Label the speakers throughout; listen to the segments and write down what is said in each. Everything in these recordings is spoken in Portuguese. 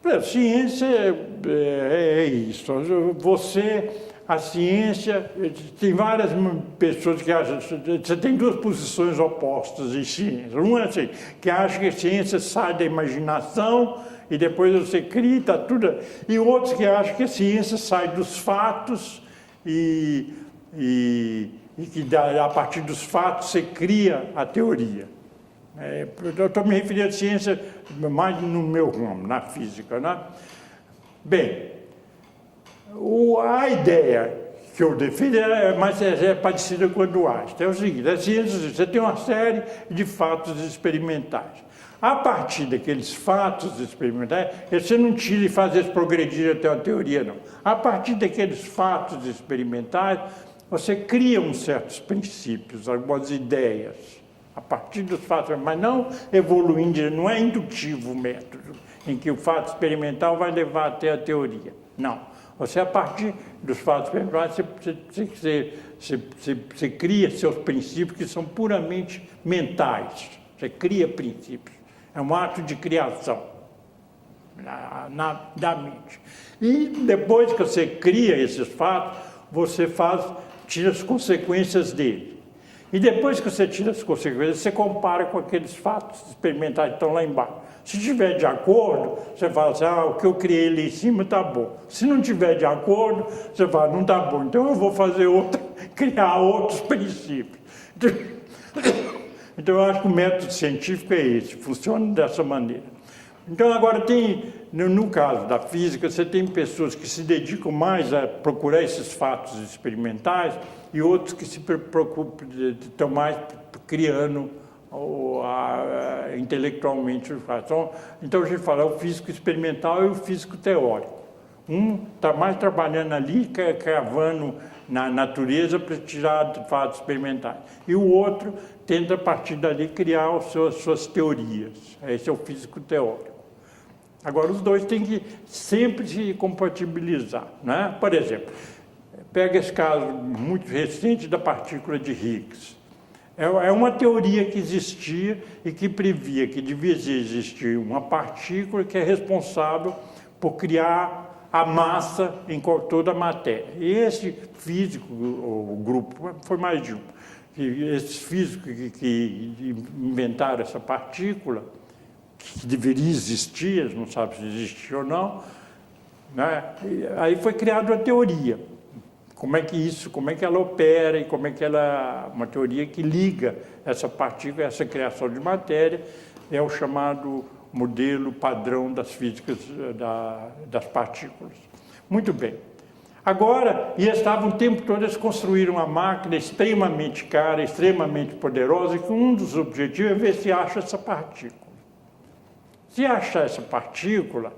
Speaker 1: A ciência é isso. A ciência, tem várias pessoas que acham, você tem duas posições opostas em ciência. Uma é assim, que acha que a ciência sai da imaginação e depois você cria, tá tudo. E outros que acham que a ciência sai dos fatos e que a partir dos fatos você cria a teoria. Eu estou me referindo à ciência mais no meu ramo, na física, né? Bem, a ideia que eu defendo é parecida com a do Einstein. É o seguinte, a ciência, você tem uma série de fatos experimentais. A partir daqueles fatos experimentais, você não tira e faz eles progredir até uma teoria, não. A partir daqueles fatos experimentais, você cria uns certos princípios, algumas ideias. A partir dos fatos, mas não evoluindo, não é indutivo o método, em que o fato experimental vai levar até a teoria. Não. Você, a partir dos fatos experimentais, você cria seus princípios que são puramente mentais. Você cria princípios. É um ato de criação da mente. E depois que você cria esses fatos, você tira as consequências dele. E depois que você tira as consequências, você compara com aqueles fatos experimentais que estão lá embaixo. Se estiver de acordo, você fala assim, o que eu criei ali em cima está bom. Se não estiver de acordo, você fala, não está bom, então eu vou fazer criar outros princípios. Então eu acho que o método científico é esse, funciona dessa maneira. Então agora no caso da física, você tem pessoas que se dedicam mais a procurar esses fatos experimentais e outros que se preocupam, estão mais criando intelectualmente os fatos. Então a gente fala o físico experimental e o físico teórico. Um está mais trabalhando ali, cavando na natureza para tirar fatos experimentais. E o outro tenta, a partir dali, criar suas teorias. Esse é o físico teórico. Agora, os dois têm que sempre se compatibilizar, né? Por exemplo, pega esse caso muito recente da partícula de Higgs. É uma teoria que existia e que previa que devia existir uma partícula que é responsável por criar a massa em toda a matéria. E esse físico, o grupo, foi mais de um, esses físicos que inventaram essa partícula, que deveria existir, não sabe se existiu ou não, né? Aí foi criada uma teoria. Como é que ela opera e como é que uma teoria que liga essa partícula, essa criação de matéria, é o chamado modelo padrão das físicas das partículas. Muito bem. Agora, e estavam o tempo todo, eles construíram uma máquina extremamente cara, extremamente poderosa, e que um dos objetivos é ver se acha essa partícula. Se achar essa partícula,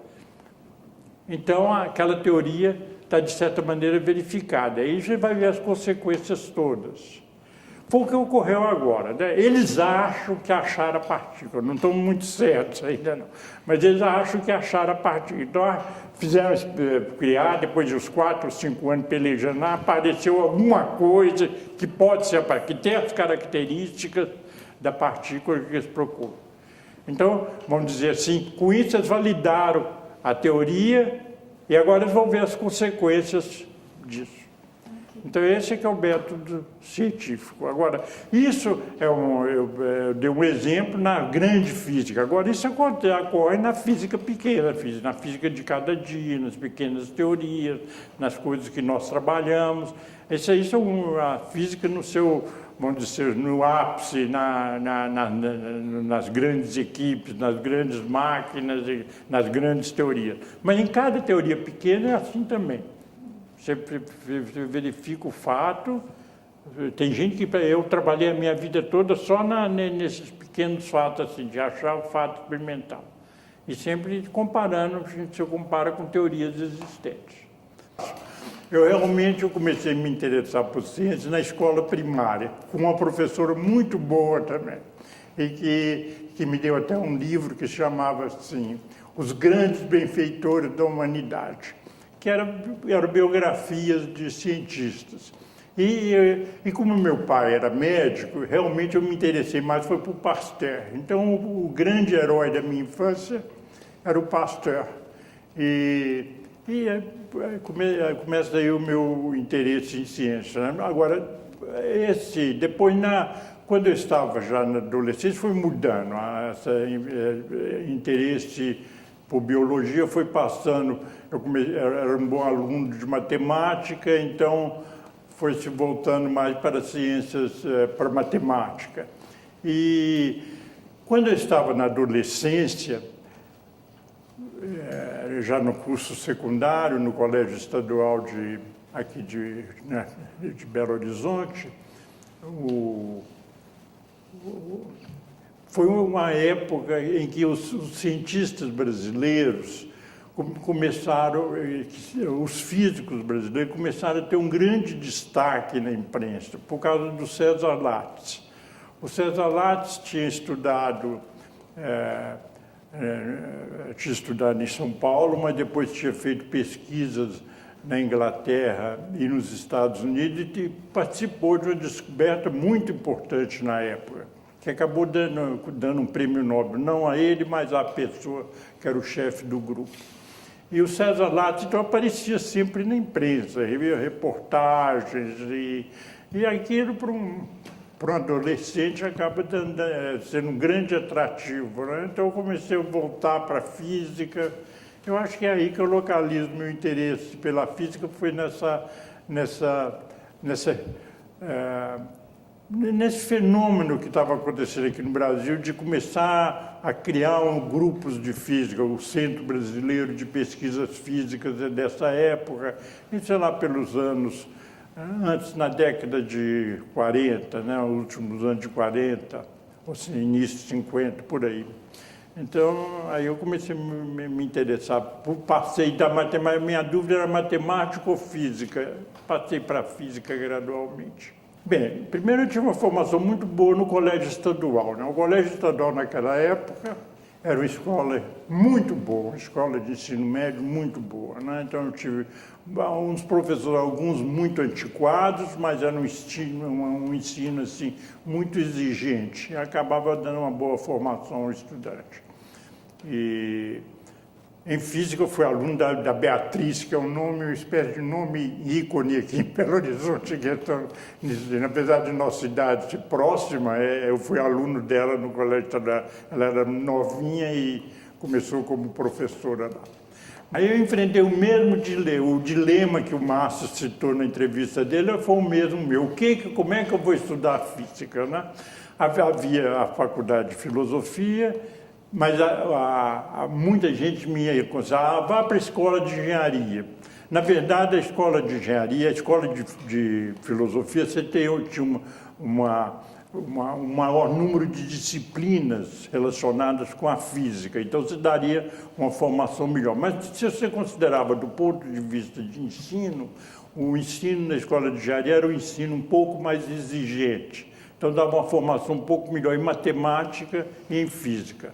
Speaker 1: então aquela teoria está, de certa maneira, verificada. Aí você vai ver as consequências todas. Foi o que ocorreu agora, né? Eles acham que acharam a partícula, não estão muito certos ainda não, mas eles acham que acharam a partícula. Então, fizeram criar, depois de uns 4 ou 5 anos pelejando lá, apareceu alguma coisa que pode ser, que tem as características da partícula que eles procuram. Então, vamos dizer assim, com isso eles validaram a teoria e agora eles vão ver as consequências disso. Então, esse é que é o método científico. Agora, isso eu dei um exemplo na grande física. Agora, isso ocorre na física pequena, na física de cada dia, nas pequenas teorias, nas coisas que nós trabalhamos. Isso aí são a física no seu, vamos dizer, no ápice, nas grandes equipes, nas grandes máquinas, nas grandes teorias. Mas em cada teoria pequena é assim também. Você verifica o fato. Tem gente que eu trabalhei a minha vida toda só nesses pequenos fatos, assim, de achar o fato experimental. E sempre comparando, a gente se compara com teorias existentes. Eu comecei a me interessar por ciência na escola primária, com uma professora muito boa também, e que me deu até um livro que chamava assim, Os Grandes Benfeitores da Humanidade, que eram biografias de cientistas. E como meu pai era médico, realmente eu me interessei mais foi por Pasteur. Então, o grande herói da minha infância era o Pasteur. Começa aí o meu interesse em ciência, né? Agora, depois, quando eu estava já na adolescência, foi mudando. Esse interesse por biologia foi passando. Era um bom aluno de matemática, então foi se voltando mais para ciências, para matemática. E quando eu estava na adolescência, já no curso secundário, no Colégio Estadual aqui de Belo Horizonte, foi uma época em que os cientistas brasileiros começaram, os físicos brasileiros começaram a ter um grande destaque na imprensa, por causa do César Lattes. O César Lattes tinha estudado em São Paulo, mas depois tinha feito pesquisas na Inglaterra e nos Estados Unidos e participou de uma descoberta muito importante na época, que acabou dando um prêmio Nobel, não a ele, mas à pessoa que era o chefe do grupo. E o César Lattes, então, aparecia sempre na imprensa, reportagens, e aquilo para um adolescente acaba sendo um grande atrativo, né? Então eu comecei a voltar para a física. Eu acho que é aí que eu localizo meu interesse pela física, foi nesse fenômeno que estava acontecendo aqui no Brasil, de começar a criar grupos de física. O Centro Brasileiro de Pesquisas Físicas é dessa época, e sei lá, pelos anos, antes, na década de 40, né, os últimos anos de 40, ou seja, início de 50, por aí. Então, aí eu comecei a me interessar, passei da matemática, minha dúvida era matemática ou física, passei para a física gradualmente. Bem, primeiro eu tive uma formação muito boa no colégio estadual, né? O colégio estadual naquela época era uma escola muito boa, uma escola de ensino médio muito boa, né? Então eu tive uns professores, alguns muito antiquados, mas era um ensino assim, muito exigente, e acabava dando uma boa formação ao estudante. E em física eu fui aluno da Beatriz, que é um nome, uma espécie de nome ícone aqui em Belo Horizonte, que apesar de nossa idade ser próxima, eu fui aluno dela no colégio estadual. Ela era novinha e começou como professora lá. Aí eu enfrentei o mesmo dilema que o Márcio citou na entrevista dele, foi o mesmo meu. Como é que eu vou estudar física, né? Havia a faculdade de filosofia, mas muita gente me aconselhava, vá para a escola de engenharia. Na verdade, a escola de engenharia, a escola de filosofia, você tinha um maior número de disciplinas relacionadas com a física, então você daria uma formação melhor. Mas se você considerava do ponto de vista de ensino, o ensino na escola de engenharia era um ensino um pouco mais exigente, então dava uma formação um pouco melhor em matemática e em física.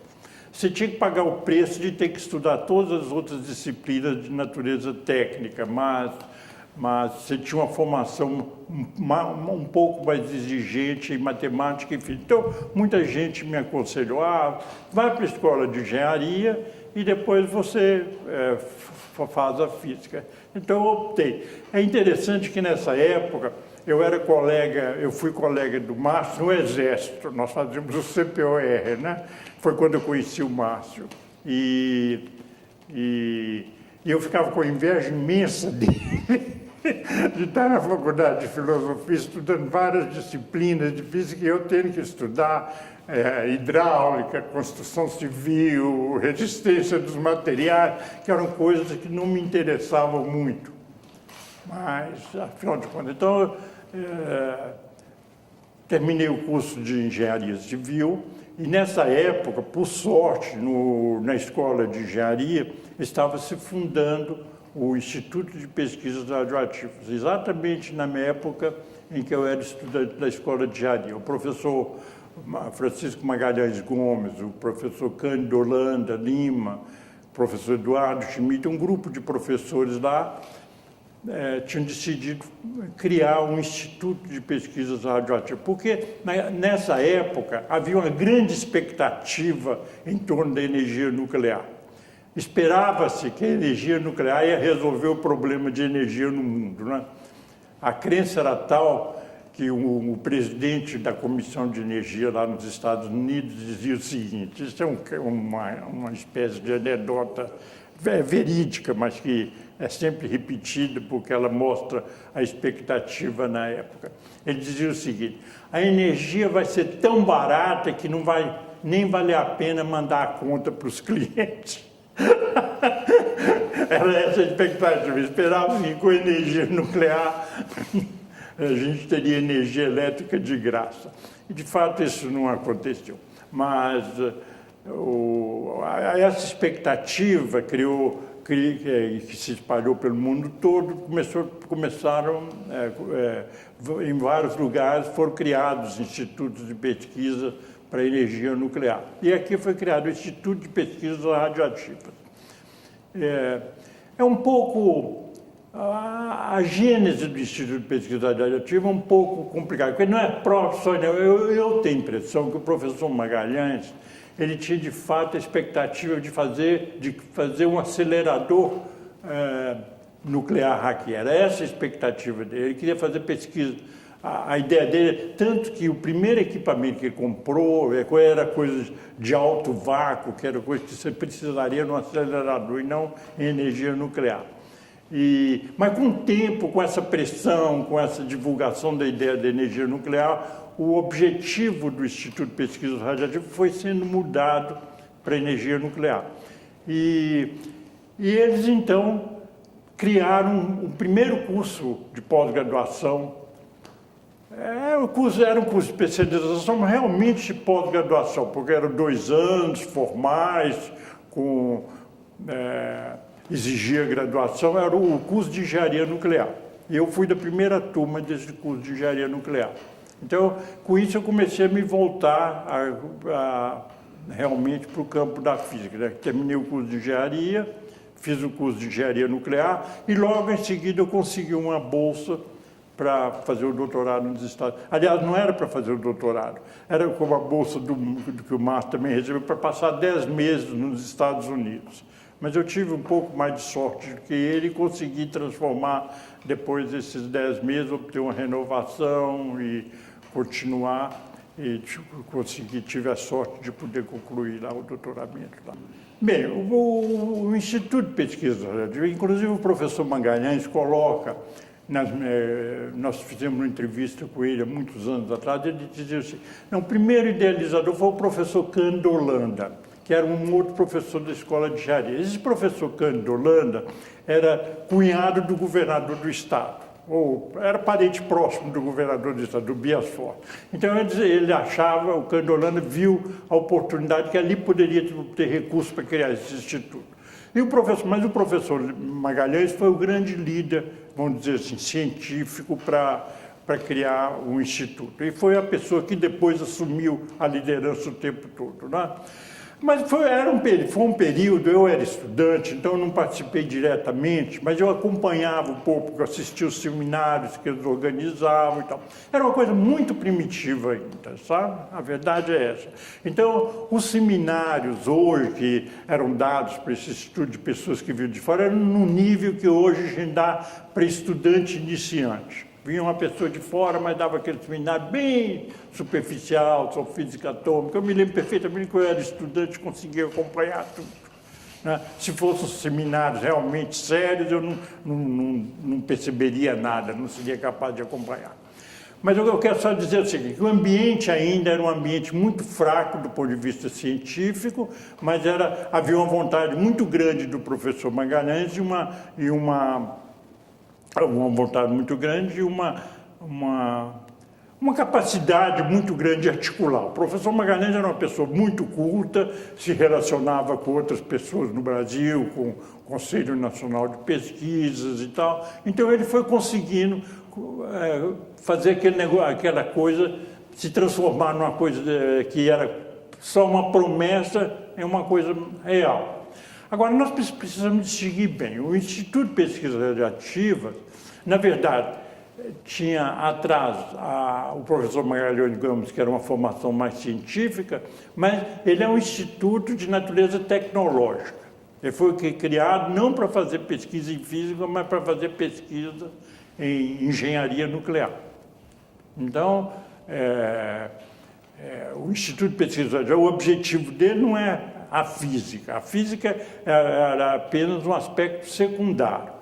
Speaker 1: Você tinha que pagar o preço de ter que estudar todas as outras disciplinas de natureza técnica, mas você tinha uma formação um pouco mais exigente em matemática e física. Então, muita gente me aconselhou, vai para a escola de engenharia e depois você faz a física. Então, eu optei. É interessante que nessa época, eu fui colega do Márcio no Exército, nós fazíamos o CPOR, né? Foi quando eu conheci o Márcio. E eu ficava com inveja imensa dele de estar na faculdade de filosofia estudando várias disciplinas de física e eu tendo que estudar hidráulica, construção civil, resistência dos materiais, que eram coisas que não me interessavam muito. Mas, afinal de contas, então, terminei o curso de engenharia civil e, nessa época, por sorte, na escola de engenharia, estava se fundando o Instituto de Pesquisas Radioativas, exatamente na época em que eu era estudante da escola de engenharia. O professor Francisco Magalhães Gomes, o professor Cândido Holanda Lima, o professor Eduardo Schmidt, um grupo de professores lá, tinham decidido criar um Instituto de Pesquisas Radioativas, porque nessa época havia uma grande expectativa em torno da energia nuclear. esperava-se que a energia nuclear ia resolver o problema de energia no mundo, né? A crença era tal que o presidente da Comissão de Energia lá nos Estados Unidos dizia o seguinte, isso é uma espécie de anedota verídica, mas que é sempre repetida porque ela mostra a expectativa na época. Ele dizia o seguinte, a energia vai ser tão barata que não vai nem valer a pena mandar a conta para os clientes. Era essa a expectativa, esperava que com energia nuclear a gente teria energia elétrica de graça. E de fato isso não aconteceu. Mas essa expectativa que se espalhou pelo mundo todo, começaram em vários lugares, foram criados institutos de pesquisa para energia nuclear. E aqui foi criado o Instituto de Pesquisas Radioativas. É um pouco... A gênese do Instituto de Pesquisa Radioativa é um pouco complicada, porque não é próprio só... Eu tenho a impressão que o professor Magalhães, ele tinha de fato a expectativa de fazer um acelerador nuclear aqui. Era essa a expectativa dele. Ele queria fazer pesquisa. A ideia dele, tanto que o primeiro equipamento que ele comprou era coisa de alto vácuo, que era coisa que você precisaria num acelerador e não em energia nuclear. Mas com o tempo, com essa pressão, com essa divulgação da ideia da energia nuclear, o objetivo do Instituto de Pesquisas Radioativas foi sendo mudado para energia nuclear. E eles, então, criaram o primeiro curso de pós-graduação. Era um curso de especialização realmente de pós-graduação, porque eram 2 anos formais, exigia graduação, era o curso de engenharia nuclear. E eu fui da primeira turma desse curso de engenharia nuclear. Então, com isso, eu comecei a me voltar realmente para o campo da física, né? Terminei o curso de engenharia, fiz o curso de engenharia nuclear e logo em seguida eu consegui uma bolsa para fazer o doutorado nos Estados Unidos. Aliás, não era para fazer o doutorado, era como a bolsa do que o Márcio também recebeu, para passar 10 meses nos Estados Unidos. Mas eu tive um pouco mais de sorte do que ele e consegui transformar, depois desses 10 meses, obter uma renovação e continuar. E tive a sorte de poder concluir lá o doutoramento. Lá. Bem, o Instituto de Pesquisa, inclusive o professor Magalhães coloca, nós fizemos uma entrevista com ele há muitos anos atrás, ele dizia assim, não, o primeiro idealizador foi o professor Cândido Holanda, que era um outro professor da Escola de Engenharia. Esse professor Cândido Holanda era cunhado do governador do estado, ou era parente próximo do governador do estado, do Bias Forte. Então ele achava, o Cândido Holanda viu a oportunidade que ali poderia ter recursos para criar esse instituto. Mas o professor Magalhães foi o grande líder, vamos dizer assim, científico para criar um instituto. E foi a pessoa que depois assumiu a liderança o tempo todo, né? Mas foi um período, eu era estudante, então eu não participei diretamente, mas eu acompanhava um pouco, porque eu assistia os seminários que eles organizavam e tal. Era uma coisa muito primitiva ainda, sabe? A verdade é essa. Então, os seminários hoje que eram dados para esse estudo de pessoas que vinham de fora, eram no nível que hoje a gente dá para estudante iniciante. Vinha uma pessoa de fora, mas dava aquele seminário bem superficial, sobre física atômica. Eu me lembro perfeitamente que eu era estudante, conseguia acompanhar tudo, né? Se fossem seminários realmente sérios, eu não perceberia nada, não seria capaz de acompanhar. Mas eu quero só dizer o seguinte, que o ambiente ainda era um ambiente muito fraco do ponto de vista científico, mas havia uma vontade muito grande do professor Magalhães e uma vontade muito grande e uma capacidade muito grande de articular. O professor Magalhães era uma pessoa muito culta, se relacionava com outras pessoas no Brasil, com o Conselho Nacional de Pesquisas e tal. Então ele foi conseguindo fazer aquela coisa, se transformar numa coisa que era só uma promessa em uma coisa real. Agora, nós precisamos distinguir bem. O Instituto de Pesquisas Radioativas, na verdade, tinha atrás o professor Magalhães Gomes, que era uma formação mais científica, mas ele é um instituto de natureza tecnológica. Ele foi criado não para fazer pesquisa em física, mas para fazer pesquisa em engenharia nuclear. Então, o Instituto de Pesquisa, o objetivo dele não é a física era apenas um aspecto secundário.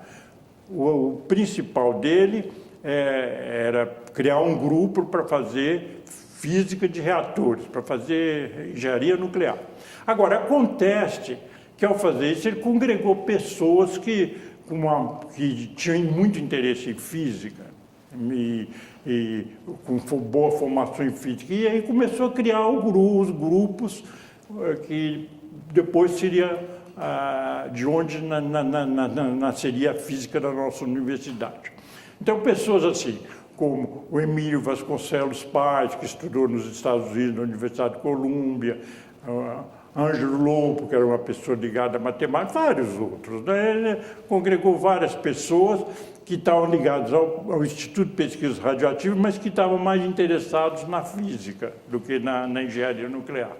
Speaker 1: O principal dele era criar um grupo para fazer física de reatores, para fazer engenharia nuclear. Agora, acontece que ao fazer isso ele congregou pessoas que tinham muito interesse em física e com boa formação em física, e aí começou a criar os grupos que depois seria de onde nasceria a física da nossa universidade. Então, pessoas assim, como o Emílio Vasconcelos Paz, que estudou nos Estados Unidos, na Universidade de Colômbia, Ângelo Lobo, que era uma pessoa ligada à matemática, vários outros, né? Ele congregou várias pessoas que estavam ligadas ao Instituto de Pesquisas Radioativas, mas que estavam mais interessados na física do que na engenharia nuclear.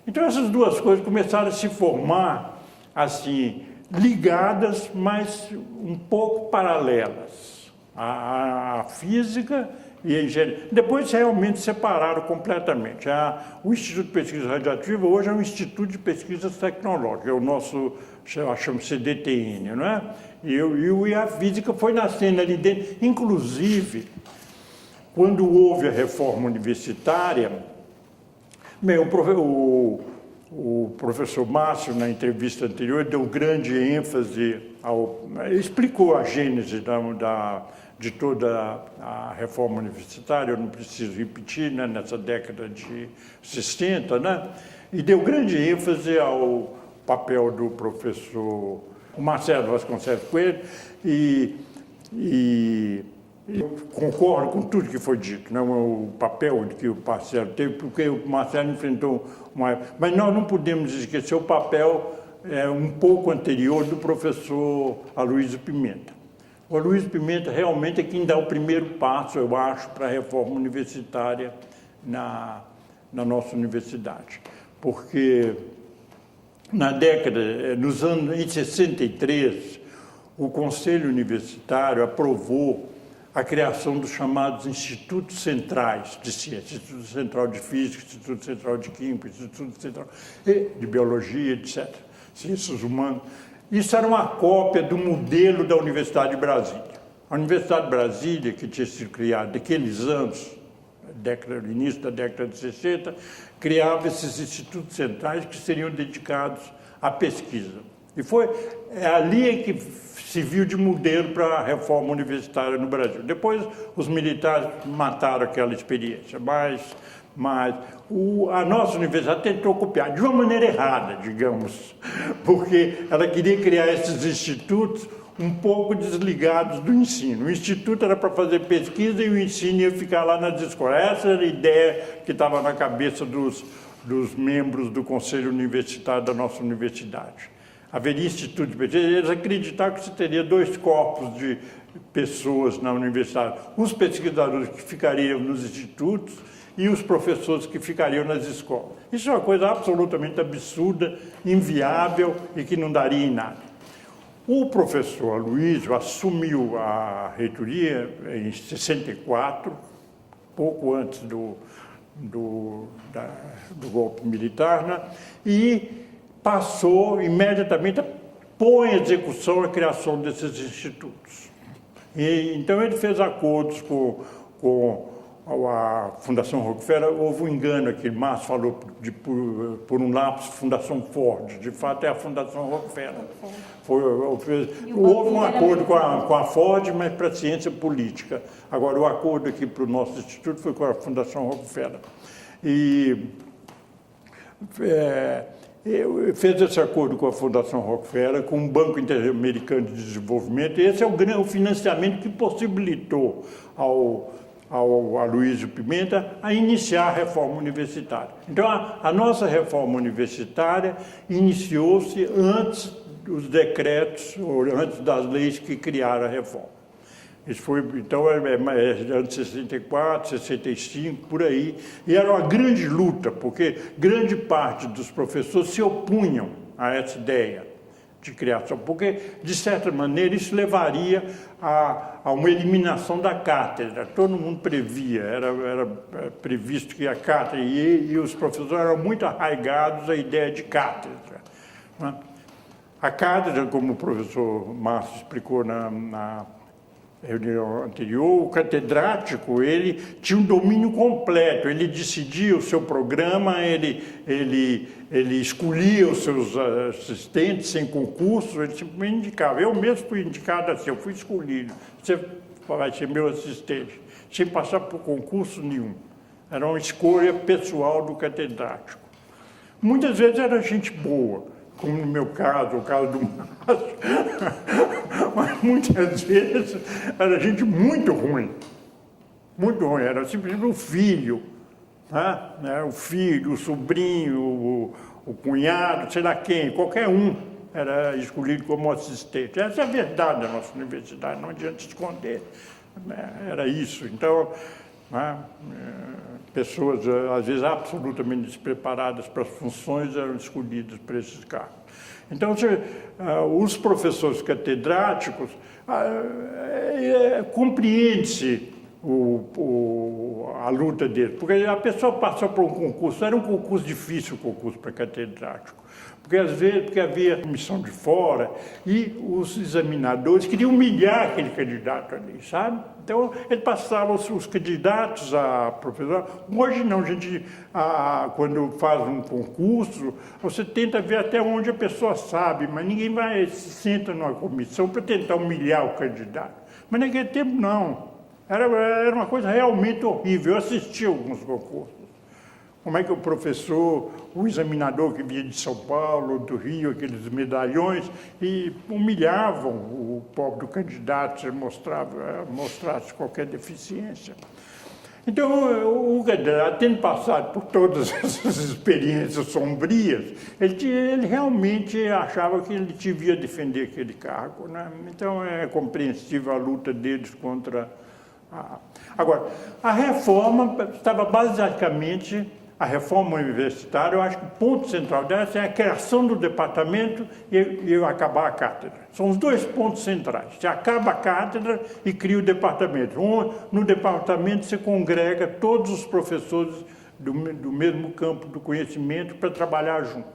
Speaker 1: Então, essas duas coisas começaram a se formar, assim, ligadas, mas um pouco paralelas. A física e a engenharia. Depois realmente separaram completamente. O Instituto de Pesquisa Radioativa hoje é um Instituto de Pesquisas Tecnológicas, é o nosso, chamamos CDTN, não é? E a física foi nascendo ali dentro. Inclusive, quando houve a reforma universitária, bem, o professor Márcio, na entrevista anterior, deu grande ênfase explicou a gênese de toda a reforma universitária, eu não preciso repetir, né, nessa década de 60, né, e deu grande ênfase ao papel do professor Marcelo Vasconcelos Coelho, e eu concordo com tudo que foi dito, né, o papel que o Marcelo teve, porque o Marcelo enfrentou mas nós não podemos esquecer o papel um pouco anterior do professor Aloysio Pimenta. O Aloysio Pimenta realmente é quem dá o primeiro passo, eu acho, para a reforma universitária na nossa universidade. Porque em 63, o Conselho Universitário aprovou a criação dos chamados Institutos Centrais de Ciência, Instituto Central de Física, Instituto Central de Química, Instituto Central de Biologia, etc., Ciências Humanas. Isso era uma cópia do modelo da Universidade de Brasília. A Universidade de Brasília, que tinha sido criada naqueles anos, no início da década de 60, criava esses institutos centrais que seriam dedicados à pesquisa. E foi ali que se viu de modelo para a reforma universitária no Brasil. Depois, os militares mataram aquela experiência, mas a nossa universidade tentou copiar, de uma maneira errada, digamos, porque ela queria criar esses institutos um pouco desligados do ensino. O instituto era para fazer pesquisa e o ensino ia ficar lá nas escolas. Essa era a ideia que estava na cabeça dos membros do Conselho Universitário da nossa universidade. Haveria instituto de pesquisa, eles acreditavam que você teria dois corpos de pessoas na universidade. Os pesquisadores que ficariam nos institutos e os professores que ficariam nas escolas. Isso é uma coisa absolutamente absurda, inviável e que não daria em nada. O professor Aloysio assumiu a reitoria em 64, pouco antes do golpe militar, né? E passou imediatamente a pôr em execução a criação desses institutos. Então ele fez acordos com a Fundação Rockefeller. Houve um engano aqui, Márcio falou por um lapso Fundação Ford, de fato é a Fundação Rockefeller. Houve um acordo com a Ford, mas para a ciência política. Agora o acordo aqui para o nosso instituto foi com a Fundação Rockefeller. Fez esse acordo com a Fundação Rockefeller, com o Banco Interamericano de Desenvolvimento, e esse é o financiamento que possibilitou ao Aloysio Pimenta a iniciar a reforma universitária. Então, a nossa reforma universitária iniciou-se antes dos decretos, ou antes das leis que criaram a reforma. Isso foi, então, anos 64, 65, por aí, e era uma grande luta, porque grande parte dos professores se opunham a essa ideia. de criação, porque, de certa maneira, isso levaria a uma eliminação da cátedra. Todo mundo previa, era previsto que a cátedra, e os professores eram muito arraigados à ideia de cátedra, né? A cátedra, como o professor Márcio explicou na reunião anterior, o catedrático, ele tinha um domínio completo, ele decidia o seu programa, ele escolhia os seus assistentes sem concurso, ele simplesmente indicava. Eu mesmo fui indicado assim, eu fui escolhido, você vai ser meu assistente, sem passar por concurso nenhum. Era uma escolha pessoal do catedrático. Muitas vezes era gente boa, como no meu caso, o caso do Márcio, mas muitas vezes era gente muito ruim, era simplesmente o filho, né? O filho, o sobrinho, o cunhado, sei lá quem, qualquer um era escolhido como assistente. Essa é a verdade da nossa universidade, não adianta esconder, era isso. Então, né? Pessoas, às vezes, absolutamente despreparadas para as funções eram escolhidas para esses cargos. Então, os professores catedráticos, compreende-se a luta deles, porque a pessoa passou por um concurso, era um concurso difícil, o concurso para catedrático, porque às vezes havia comissão de fora e os examinadores queriam humilhar aquele candidato ali, sabe? Então, ele passava os candidatos a professor. Hoje não, gente, quando faz um concurso, você tenta ver até onde a pessoa sabe, mas ninguém se senta numa comissão para tentar humilhar o candidato. Mas naquele tempo não. Era uma coisa realmente horrível. Eu assisti a alguns concursos. Como é que o professor, o examinador que vinha de São Paulo, do Rio, aqueles medalhões, e humilhavam o pobre do candidato se mostrasse qualquer deficiência. Então, o candidato, tendo passado por todas essas experiências sombrias, ele realmente achava que ele devia defender aquele cargo, né? Então, é compreensível a luta deles contra Agora, a reforma estava basicamente... A reforma universitária, eu acho que o ponto central dessa é a criação do departamento e acabar a cátedra. São os dois pontos centrais. Você acaba a cátedra e cria o departamento. No departamento você congrega todos os professores do mesmo campo do conhecimento para trabalhar junto.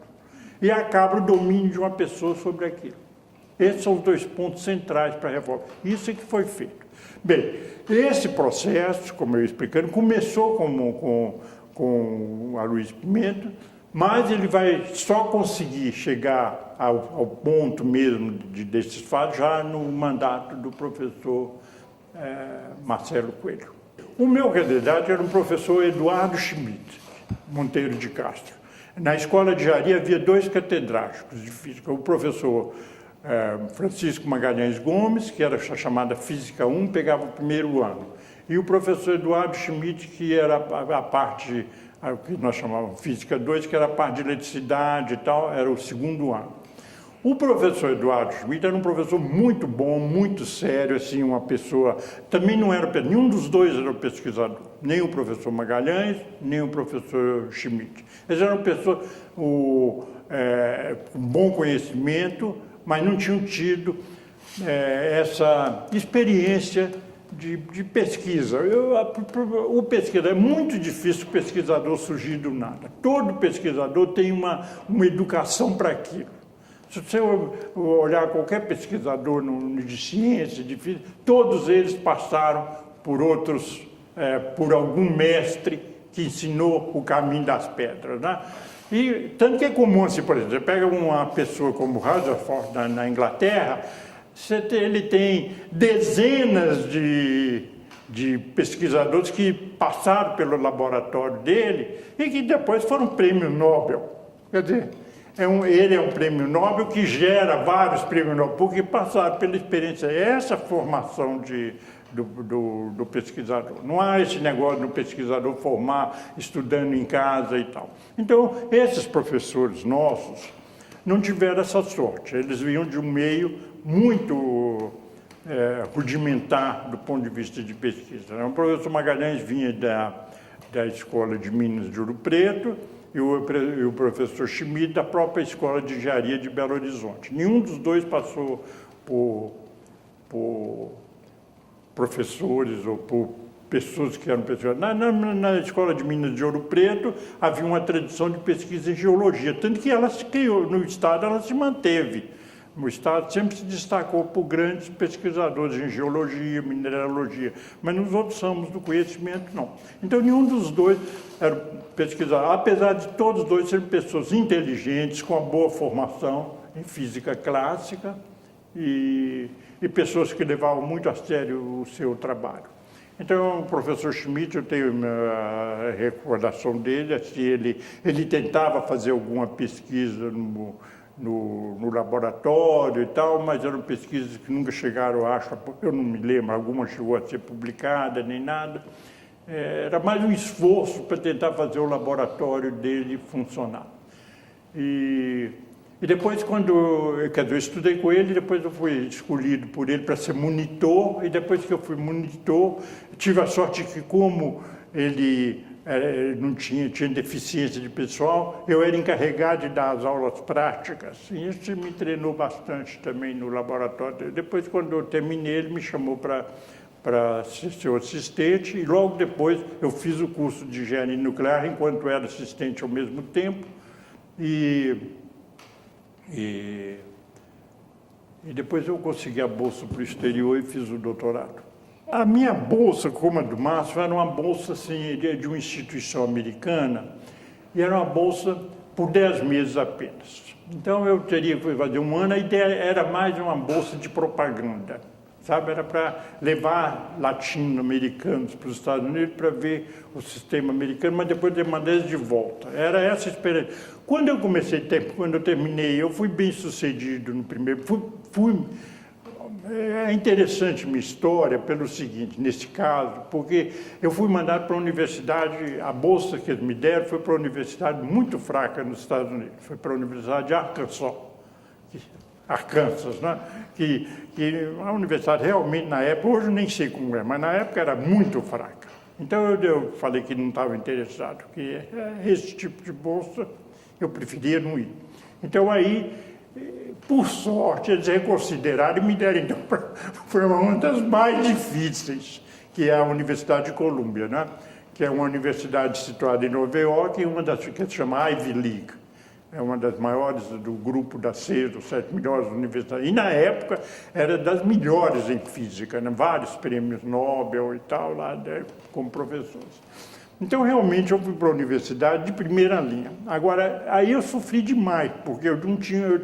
Speaker 1: E acaba o domínio de uma pessoa sobre aquilo. Esses são os dois pontos centrais para a reforma. Isso é que foi feito. Bem, esse processo, como eu explicando, começou com a Luiz Pimenta, mas ele vai só conseguir chegar ao ponto mesmo desses fatos já no mandato do professor Marcelo Coelho. O meu candidato era um professor Eduardo Schmidt, Monteiro de Castro. Na escola de Jari havia dois catedráticos de física, o professor Francisco Magalhães Gomes, que era chamada Física 1, pegava o primeiro ano. E o professor Eduardo Schmidt, que era a parte, o que nós chamávamos Física 2, que era a parte de eletricidade e tal, era o segundo ano. O professor Eduardo Schmidt era um professor muito bom, muito sério, assim, uma pessoa... Também não era... Nenhum dos dois era pesquisador. Nem o professor Magalhães, nem o professor Schmidt. Eles eram pessoas com bom conhecimento, mas não tinham tido essa experiência de pesquisa. O pesquisador, é muito difícil o pesquisador surgir do nada. Todo pesquisador tem uma educação para aquilo. Se você olhar qualquer pesquisador de ciência, de física, todos eles passaram por por algum mestre que ensinou o caminho das pedras, né? E tanto que é comum, assim, por exemplo, você pega uma pessoa como Rutherford na Inglaterra, ele tem dezenas de pesquisadores que passaram pelo laboratório dele e que depois foram prêmio Nobel. Quer dizer, ele é um prêmio Nobel que gera vários prêmios Nobel, porque passaram pela experiência. Essa formação do pesquisador. Não há esse negócio do pesquisador formar estudando em casa e tal. Então, esses professores nossos não tiveram essa sorte. Eles vinham de um meio muito rudimentar do ponto de vista de pesquisa. O professor Magalhães vinha da Escola de Minas de Ouro Preto, e o professor Schmidt da própria Escola de Engenharia de Belo Horizonte. Nenhum dos dois passou por professores ou por pessoas que eram pesquisadores. Na Escola de Minas de Ouro Preto havia uma tradição de pesquisa em geologia, tanto que ela se criou, no Estado ela se manteve. O Estado sempre se destacou por grandes pesquisadores em geologia, mineralogia, mas nos outros ramos do conhecimento, não. Então, nenhum dos dois era pesquisador, apesar de todos os dois serem pessoas inteligentes, com uma boa formação em física clássica e pessoas que levavam muito a sério o seu trabalho. Então, o professor Schmidt, eu tenho a recordação dele, assim, ele tentava fazer alguma pesquisa no laboratório e tal, mas eram pesquisas que nunca chegaram, acho, eu não me lembro, alguma chegou a ser publicada, nem nada. Era mais um esforço para tentar fazer o laboratório dele funcionar. E depois, quer dizer, eu estudei com ele, depois eu fui escolhido por ele para ser monitor, e depois que eu fui monitor, tive a sorte que, como ele não tinha deficiência de pessoal, eu era encarregado de dar as aulas práticas, e isso me treinou bastante também no laboratório. Depois, quando eu terminei, ele me chamou para ser seu assistente, e logo depois eu fiz o curso de engenharia nuclear, enquanto era assistente ao mesmo tempo, e depois eu consegui a bolsa para o exterior e fiz o doutorado. A minha bolsa, como a do Márcio, era uma bolsa assim, de uma instituição americana, e era uma bolsa por 10 meses apenas. Então eu teria que fazer um ano, a ideia era mais uma bolsa de propaganda, sabe? Era para levar latino-americanos para os Estados Unidos para ver o sistema americano, mas depois de mandar eles de volta. Era essa a experiência. Quando eu terminei, eu fui bem sucedido no primeiro. É interessante minha história pelo seguinte, nesse caso, porque eu fui mandado para a universidade, a bolsa que eles me deram foi para uma universidade muito fraca nos Estados Unidos, foi para a Universidade de Arkansas, né? que a universidade realmente na época, hoje eu nem sei como é, mas na época era muito fraca. Então eu falei que não estava interessado, que esse tipo de bolsa eu preferia não ir. Então aí, por sorte, eles reconsideraram e me deram, então, foi uma das mais difíceis, que é a Universidade de Columbia, né? Que é uma universidade situada em Nova York e uma das que se chama Ivy League. É uma das maiores do grupo das 6 ou 7 melhores universidades. E, na época, era das melhores em física, né? Vários prêmios Nobel e tal, lá como professores. Então, realmente, eu fui para a universidade de primeira linha. Agora, aí eu sofri demais, porque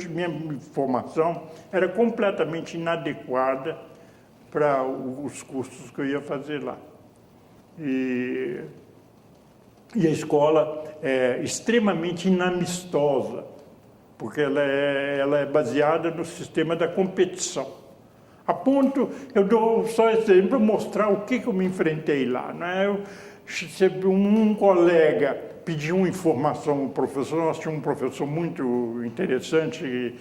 Speaker 1: minha formação era completamente inadequada para os cursos que eu ia fazer lá. E a escola é extremamente inamistosa, porque ela é baseada no sistema da competição. A ponto, eu dou só esse exemplo para mostrar o que eu me enfrentei lá, né? Um colega pediu uma informação ao professor, nós tínhamos um professor muito interessante,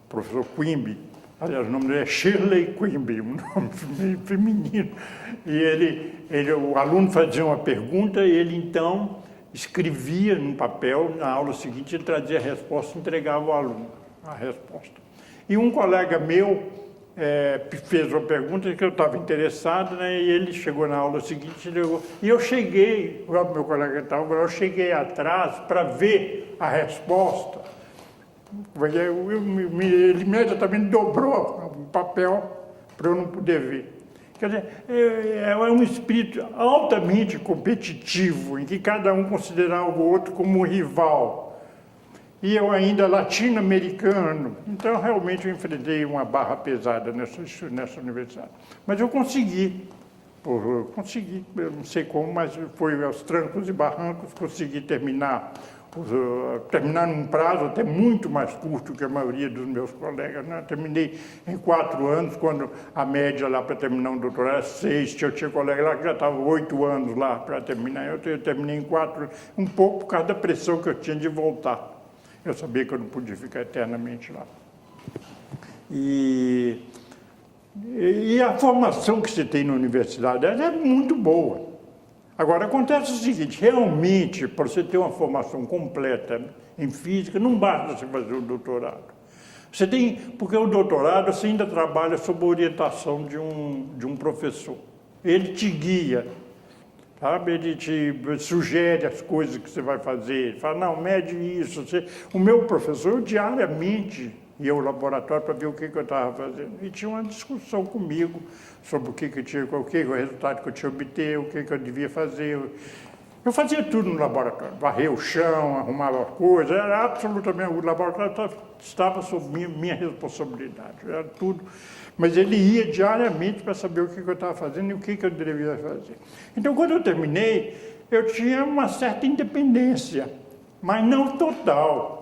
Speaker 1: o professor Quimby, aliás, o nome dele é Shirley Quimby, um nome meio feminino, e o aluno fazia uma pergunta e ele então escrevia num papel, na aula seguinte ele trazia a resposta e entregava ao aluno a resposta. E um colega meu fez uma pergunta que eu estava interessado, né, e ele chegou na aula seguinte e eu cheguei, o meu colega estava, eu cheguei atrás para ver a resposta. Ele imediatamente dobrou o papel para eu não poder ver. Quer dizer, é um espírito altamente competitivo, em que cada um considerava o outro como um rival. E eu ainda latino-americano, então realmente eu enfrentei uma barra pesada nessa universidade. Mas eu consegui, eu não sei como, mas foi aos trancos e barrancos, consegui terminar num prazo até muito mais curto que a maioria dos meus colegas, né? Terminei em 4 anos, quando a média lá para terminar um doutorado era 6, eu tinha colega lá que já estava 8 anos lá para terminar, eu terminei em 4 anos, um pouco por causa da pressão que eu tinha de voltar. Eu sabia que eu não podia ficar eternamente lá. E a formação que se tem na universidade é muito boa. Agora, acontece o seguinte, realmente, para você ter uma formação completa em física, não basta você fazer o doutorado. Você tem, porque o doutorado você ainda trabalha sob a orientação de um professor. Ele te guia, sabe? Ele te sugere as coisas que você vai fazer. Ele fala, não, mede isso. O meu professor, diariamente, ia ao laboratório para ver o que eu estava fazendo. E tinha uma discussão comigo sobre o resultado que eu tinha obter, o que eu devia fazer. Eu fazia tudo no laboratório, varrer o chão, arrumava coisas, era absolutamente, o laboratório estava sob minha responsabilidade, era tudo. Mas ele ia diariamente para saber o que eu estava fazendo e o que eu deveria fazer. Então, quando eu terminei, eu tinha uma certa independência, mas não total.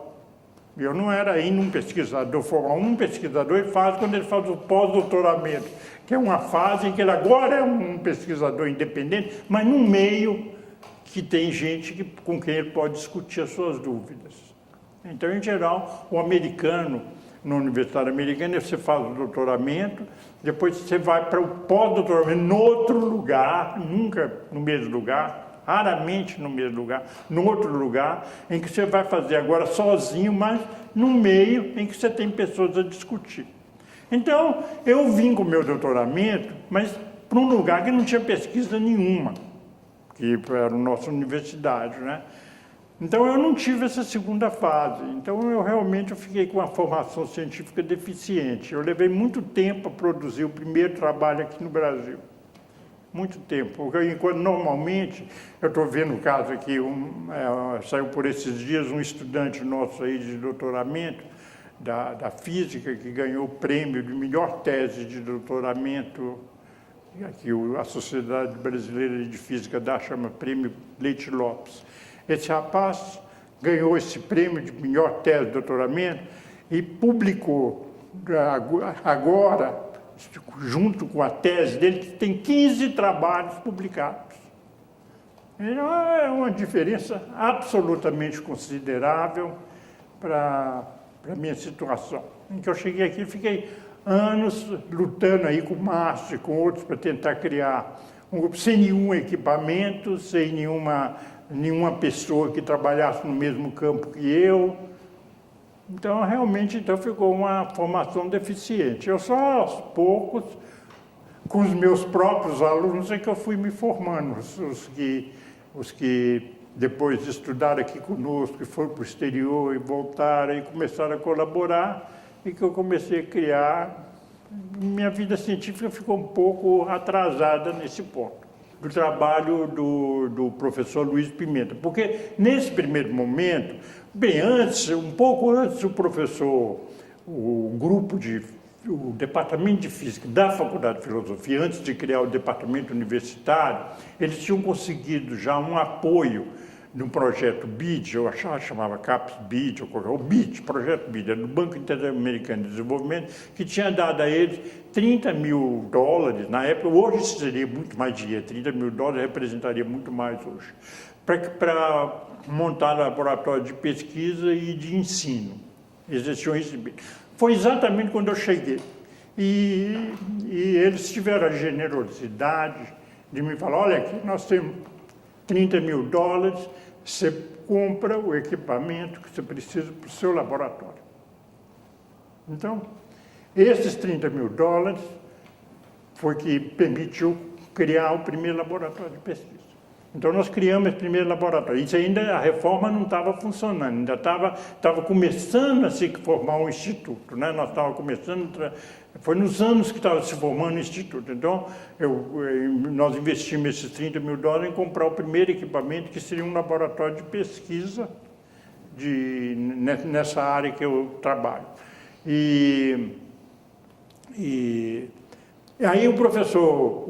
Speaker 1: Eu não era ainda um pesquisador formal. Um pesquisador ele faz quando ele faz o pós-doutoramento, que é uma fase em que ele agora é um pesquisador independente, mas no meio que tem gente com quem ele pode discutir as suas dúvidas. Então, em geral, o americano, na Universidade Americana, você faz o doutoramento, depois você vai para o pós-doutoramento em outro lugar, nunca no mesmo lugar, raramente no mesmo lugar, no outro lugar, em que você vai fazer agora sozinho, mas no meio em que você tem pessoas a discutir. Então, eu vim com o meu doutoramento, mas para um lugar que não tinha pesquisa nenhuma, que era a nossa universidade, né? Então, eu não tive essa segunda fase. Então, eu fiquei com uma formação científica deficiente. Eu levei muito tempo a produzir o primeiro trabalho aqui no Brasil. Muito tempo. Porque, enquanto normalmente, eu estou vendo o caso aqui, saiu por esses dias um estudante nosso aí de doutoramento, da física, que ganhou o prêmio de melhor tese de doutoramento, que a Sociedade Brasileira de Física chama Prêmio Leite Lopes. Esse rapaz ganhou esse prêmio de melhor tese de doutoramento e publicou agora, junto com a tese dele, que tem 15 trabalhos publicados. Então, é uma diferença absolutamente considerável para a minha situação. Em que eu cheguei aqui, fiquei anos lutando aí com o Márcio e com outros para tentar criar um grupo sem nenhum equipamento, sem nenhuma pessoa que trabalhasse no mesmo campo que eu. Então, realmente, ficou uma formação deficiente. Eu só, aos poucos, com os meus próprios alunos, é que eu fui me formando. Os que depois estudaram aqui conosco, que foram para o exterior e voltaram e começaram a colaborar, e que eu comecei a criar. Minha vida científica ficou um pouco atrasada nesse ponto, do trabalho do professor Luiz Pimenta, porque nesse primeiro momento, um pouco antes, o departamento de física da Faculdade de Filosofia, antes de criar o departamento universitário, eles tinham conseguido já um apoio no projeto BID, eu chamava CAPES BID, o BID, projeto BID, era do Banco Interamericano de Desenvolvimento, que tinha dado a eles $30 mil, na época, hoje seria muito mais dinheiro, $30 mil representaria muito mais hoje, para montar laboratório de pesquisa e de ensino. Eles tinham recebido. Foi exatamente quando eu cheguei. E eles tiveram a generosidade de me falar, olha aqui, nós temos $30 mil, você compra o equipamento que você precisa para o seu laboratório. Então, esses $30 mil foi que permitiu criar o primeiro laboratório de pesquisa. Então, nós criamos esse primeiro laboratório. Isso ainda, a reforma não estava funcionando, ainda estava começando a se formar um instituto, né? Nós estávamos começando, foi nos anos que estava se formando o instituto. Então, nós investimos esses $30 mil em comprar o primeiro equipamento, que seria um laboratório de pesquisa nessa área que eu trabalho. E aí o professor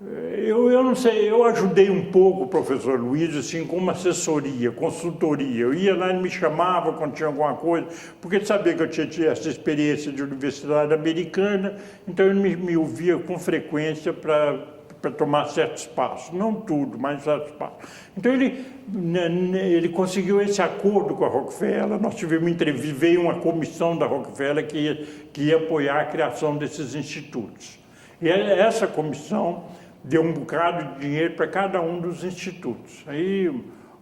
Speaker 1: eu não sei, eu ajudei um pouco o professor Luiz, assim, com uma assessoria, consultoria. Eu ia lá, ele me chamava quando tinha alguma coisa, porque ele sabia que eu tinha essa experiência de universidade americana, então ele me ouvia com frequência para tomar certos passos, não tudo, mas certos passos. Então ele conseguiu esse acordo com a Rockefeller, nós tivemos entrevista, veio uma comissão da Rockefeller que ia apoiar a criação desses institutos. E essa comissão deu um bocado de dinheiro para cada um dos institutos. Aí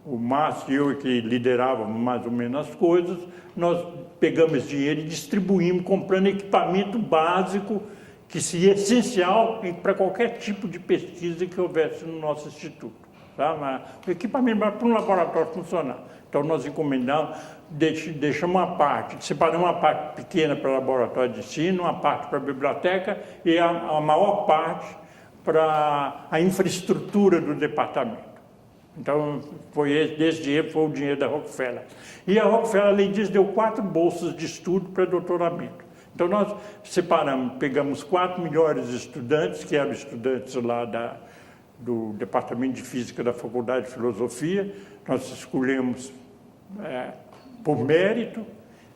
Speaker 1: o Márcio e eu, que liderávamos mais ou menos as coisas, nós pegamos esse dinheiro e distribuímos, comprando equipamento básico, que seria essencial para qualquer tipo de pesquisa que houvesse no nosso instituto. Tá? O equipamento para um laboratório funcionar. Então, nós encomendamos, deixamos uma parte, separamos uma parte pequena para o laboratório de ensino, uma parte para a biblioteca e a maior parte para a infraestrutura do departamento. Então, esse dinheiro foi o dinheiro da Rockefeller. E a Rockefeller, além disso, deu 4 bolsas de estudo para doutoramento. Então, nós separamos, pegamos 4 melhores estudantes, que eram estudantes lá do Departamento de Física da Faculdade de Filosofia, nós escolhemos por mérito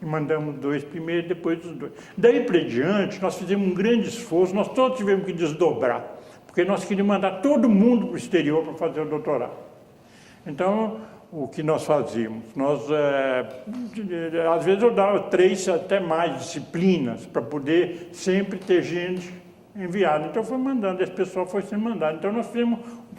Speaker 1: e mandamos 2 primeiro, depois os 2. Daí para diante, nós fizemos um grande esforço, nós todos tivemos que desdobrar, porque nós queríamos mandar todo mundo para o exterior para fazer o doutorado. Então, o que nós fazíamos? Às vezes eu dava 3 até mais disciplinas para poder sempre ter gente enviada. Então, foi mandando, esse pessoal foi sendo mandado. Então,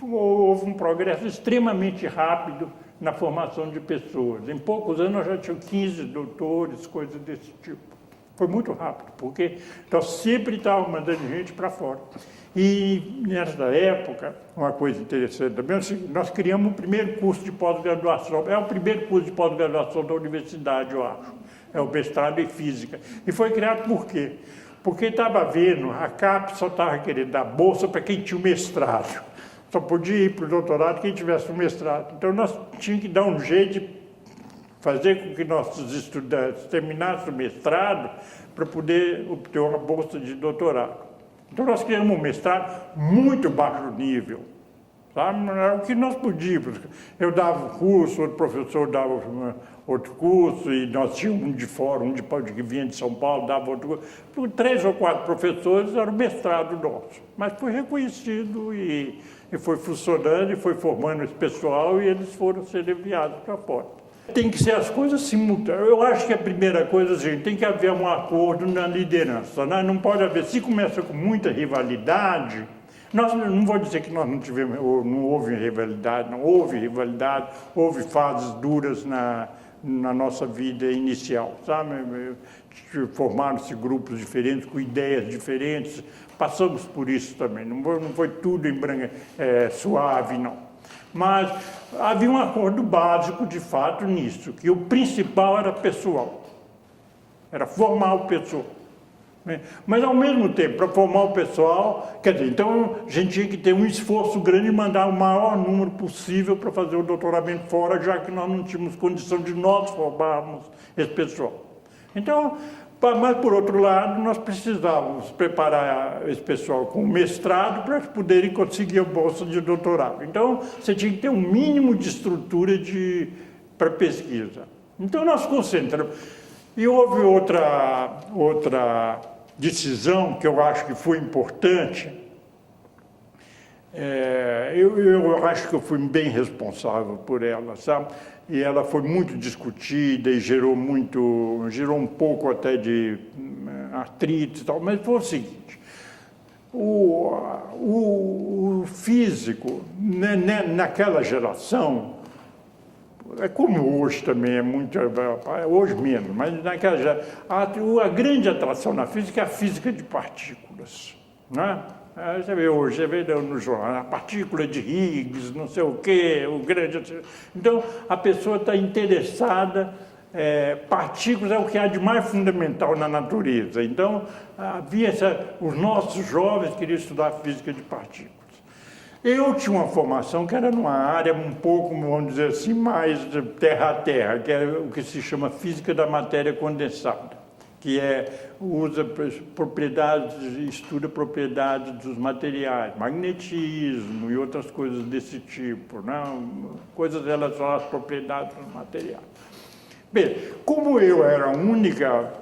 Speaker 1: houve um progresso extremamente rápido na formação de pessoas. Em poucos anos, nós já tínhamos 15 doutores, coisas desse tipo. Foi muito rápido, porque nós sempre estávamos mandando gente para fora. E, nessa época, uma coisa interessante também, nós criamos o primeiro curso de pós-graduação. É o primeiro curso de pós-graduação da universidade, eu acho. É o mestrado em Física. E foi criado por quê? Porque estava vendo, a CAPES só estava querendo dar bolsa para quem tinha o mestrado. Só podia ir para o doutorado quem tivesse o mestrado. Então, nós tínhamos que dar um jeito de fazer com que nossos estudantes terminassem o mestrado para poder obter uma bolsa de doutorado. Então, nós criamos um mestrado muito baixo nível, sabe? Era o que nós podíamos. Eu dava um curso, outro professor dava outro curso, e nós tínhamos um de fora, que vinha de São Paulo, dava outro curso. Por 3 ou 4 professores era o mestrado nosso. Mas foi reconhecido e foi funcionando, e foi formando esse pessoal, e eles foram sendo enviados para fora. Tem que ser as coisas simultâneas. Eu acho que a primeira coisa, assim, tem que haver um acordo na liderança, né? Não pode haver, se começa com muita rivalidade, nós não vou dizer que nós não tivemos, não houve rivalidade, não houve rivalidade, houve fases duras na nossa vida inicial, sabe? Formaram-se grupos diferentes, com ideias diferentes, passamos por isso também, não foi tudo suave, não. Mas havia um acordo básico, de fato, nisso, que o principal era pessoal, era formar o pessoal. Mas, ao mesmo tempo, para formar o pessoal, quer dizer, então a gente tinha que ter um esforço grande e mandar o maior número possível para fazer o doutoramento fora, já que nós não tínhamos condição de nós formarmos esse pessoal. Então, mas, por outro lado, nós precisávamos preparar esse pessoal com mestrado para poderem conseguir a bolsa de doutorado. Então, você tinha que ter um mínimo de estrutura para pesquisa. Então, nós concentramos. E houve outra decisão que eu acho que foi importante. Eu acho que eu fui bem responsável por ela, sabe? E ela foi muito discutida e gerou um pouco até de atrito e tal, mas foi o seguinte: o físico, naquela geração, é como hoje também, hoje menos, mas naquela geração, a grande atração na física é a física de partículas, né? Você vê hoje, você vê no jornal, a partícula de Higgs, não sei o quê, o grande... Então, a pessoa está interessada, partículas é o que há de mais fundamental na natureza. Então, os nossos jovens queriam estudar física de partículas. Eu tinha uma formação que era numa área um pouco, vamos dizer assim, mais terra a terra, que é o que se chama física da matéria condensada, que estuda propriedades dos materiais, magnetismo e outras coisas desse tipo, né? Coisas relacionadas às propriedades dos materiais. Bem, como eu era a única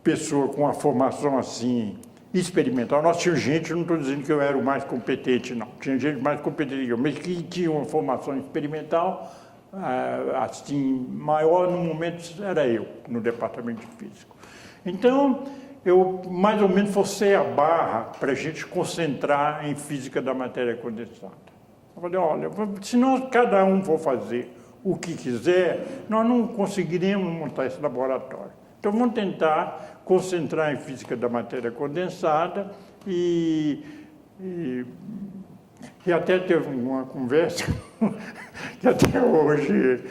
Speaker 1: pessoa com uma formação assim, experimental, nós tínhamos gente, não estou dizendo que eu era o mais competente, não, tinha gente mais competente que eu, mas que tinha uma formação experimental, assim, maior no momento era eu, no departamento de física. Então, eu mais ou menos forcei a barra para a gente concentrar em física da matéria condensada. Eu falei, olha, se nós cada um for fazer o que quiser, nós não conseguiremos montar esse laboratório. Então vamos tentar concentrar em física da matéria condensada e até teve uma conversa que até hoje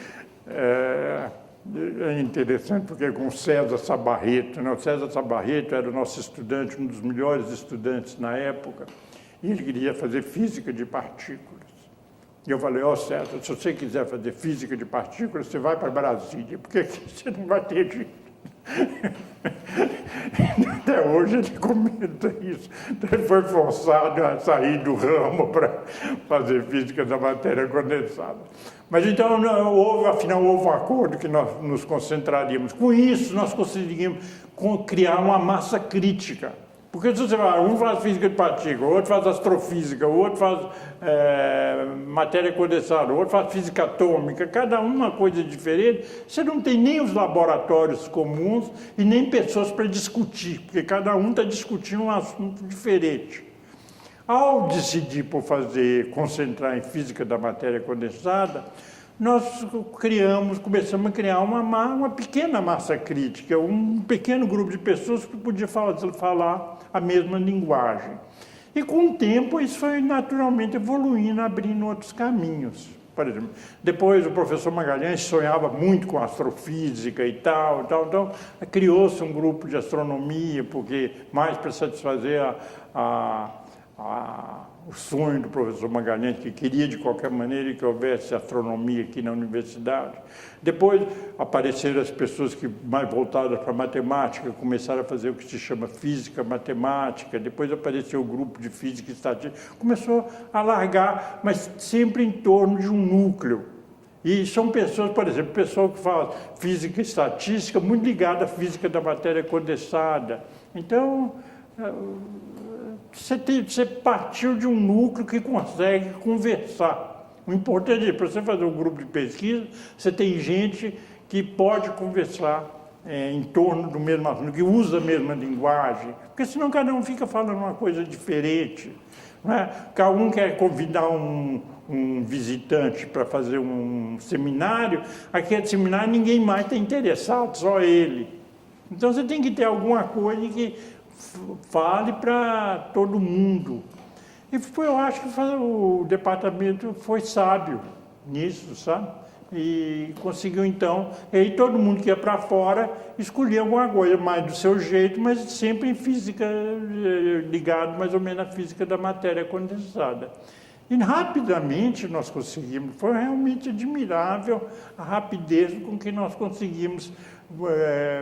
Speaker 1: é interessante, porque com o César Sabarreto, né? O César Sabarreto era o nosso estudante, um dos melhores estudantes na época, e ele queria fazer física de partículas. E eu falei, César, se você quiser fazer física de partículas, você vai para Brasília, porque aqui você não vai ter jeito. Até hoje ele comenta isso. Ele foi forçado a sair do ramo para fazer física da matéria condensada. Mas então, afinal, houve um acordo que nós nos concentraríamos. Com isso, nós conseguimos criar uma massa crítica. Porque se você vai, um faz física de partícula, o outro faz astrofísica, o outro faz matéria condensada, o outro faz física atômica, cada um uma coisa diferente, você não tem nem os laboratórios comuns e nem pessoas para discutir, porque cada um está discutindo um assunto diferente. Ao decidir por concentrar em física da matéria condensada, nós começamos a criar uma pequena massa crítica, um pequeno grupo de pessoas que podia falar a mesma linguagem. E com o tempo isso foi naturalmente evoluindo, abrindo outros caminhos. Por exemplo, depois o professor Magalhães sonhava muito com astrofísica e tal, então criou-se um grupo de astronomia, porque mais para satisfazer o sonho do professor Magalhães, que queria de qualquer maneira que houvesse astronomia aqui na universidade. Depois apareceram as pessoas que mais voltadas para a matemática, começaram a fazer o que se chama física matemática, depois apareceu o grupo de física e estatística, começou a alargar, mas sempre em torno de um núcleo. E são pessoas, por exemplo, pessoa que faz física e estatística muito ligada à física da matéria condensada. Então, você partiu de um núcleo que consegue conversar. O importante é, para você fazer um grupo de pesquisa, você tem gente que pode conversar em torno do mesmo assunto, que usa a mesma linguagem, porque senão cada um fica falando uma coisa diferente. Não é? Cada um quer convidar um visitante para fazer um seminário, aquele seminário ninguém mais está interessado, só ele. Então você tem que ter alguma coisa que fale para todo mundo. E eu acho que o departamento foi sábio nisso, sabe? E conseguiu, então, e aí todo mundo que ia para fora escolhia alguma coisa mais do seu jeito, mas sempre em física, ligado mais ou menos à física da matéria condensada. E rapidamente nós conseguimos, foi realmente admirável a rapidez com que nós conseguimos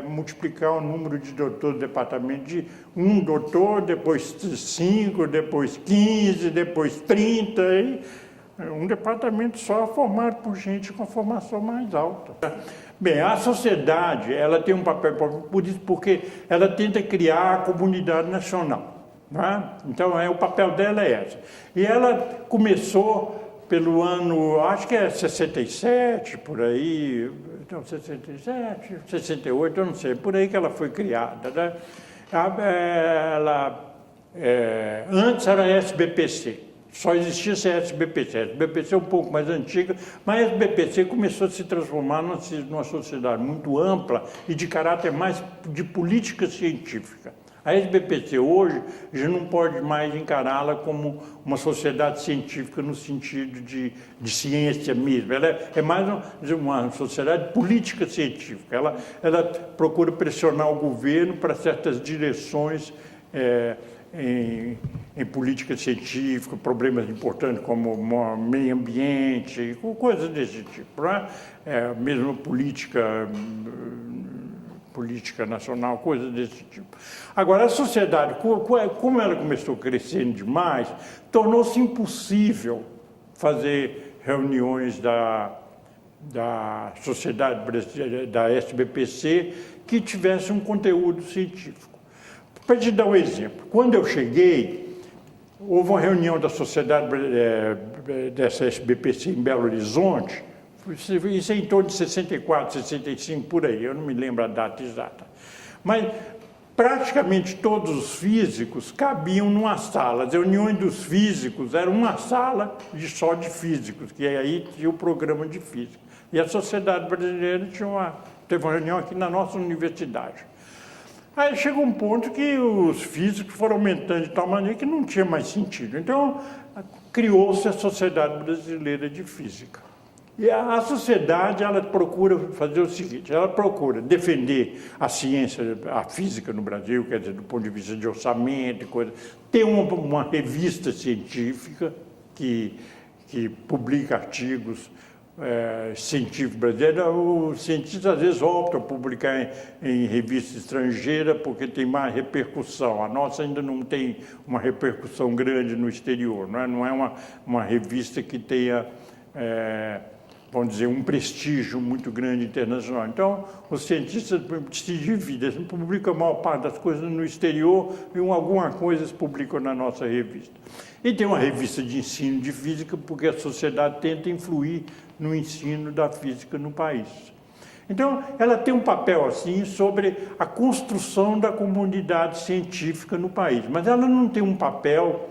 Speaker 1: multiplicar o número de doutores do departamento, de um doutor, depois 5, depois 15, depois 30, e um departamento só formado por gente com formação mais alta. Bem, a sociedade, ela tem um papel por isso, porque ela tenta criar a comunidade nacional. Então, o papel dela é esse. E ela começou pelo ano, acho que é 67, por aí, então 67, 68, eu não sei, por aí que ela foi criada. Né? Antes era a SBPC, só existia essa SBPC. A SBPC é um pouco mais antiga, mas a SBPC começou a se transformar numa sociedade muito ampla e de caráter mais de política científica. A SBPC hoje já não pode mais encará-la como uma sociedade científica no sentido de ciência mesmo. Ela é mais uma sociedade política científica. Ela procura pressionar o governo para certas direções em política científica, problemas importantes como meio ambiente, coisas desse tipo. Né? Mesmo política nacional, coisas desse tipo. Agora, a sociedade, como ela começou crescendo demais, tornou-se impossível fazer reuniões da sociedade brasileira, da SBPC, que tivesse um conteúdo científico. Para te dar um exemplo, quando eu cheguei, houve uma reunião da sociedade dessa SBPC em Belo Horizonte. Isso é em torno de 64, 65, por aí, eu não me lembro a data exata. Mas praticamente todos os físicos cabiam numa sala. As reuniões dos físicos eram uma sala só de físicos, que aí tinha o programa de física. E a Sociedade Brasileira teve uma reunião aqui na nossa universidade. Aí chegou um ponto que os físicos foram aumentando de tal maneira que não tinha mais sentido. Então, criou-se a Sociedade Brasileira de Física. E a sociedade, ela procura fazer o seguinte, ela procura defender a ciência, a física no Brasil, quer dizer, do ponto de vista de orçamento e coisa, ter uma revista científica que publica artigos científicos brasileiros. Os cientistas, às vezes, optam por publicar em revista estrangeira porque tem mais repercussão. A nossa ainda não tem uma repercussão grande no exterior, não é uma revista que tenha... vamos dizer, um prestígio muito grande internacional. Então, os cientistas se dividem, eles publicam a maior parte das coisas no exterior e alguma coisa eles publicam na nossa revista. E tem uma revista de ensino de física, porque a sociedade tenta influir no ensino da física no país. Então, ela tem um papel, assim, sobre a construção da comunidade científica no país, mas ela não tem um papel...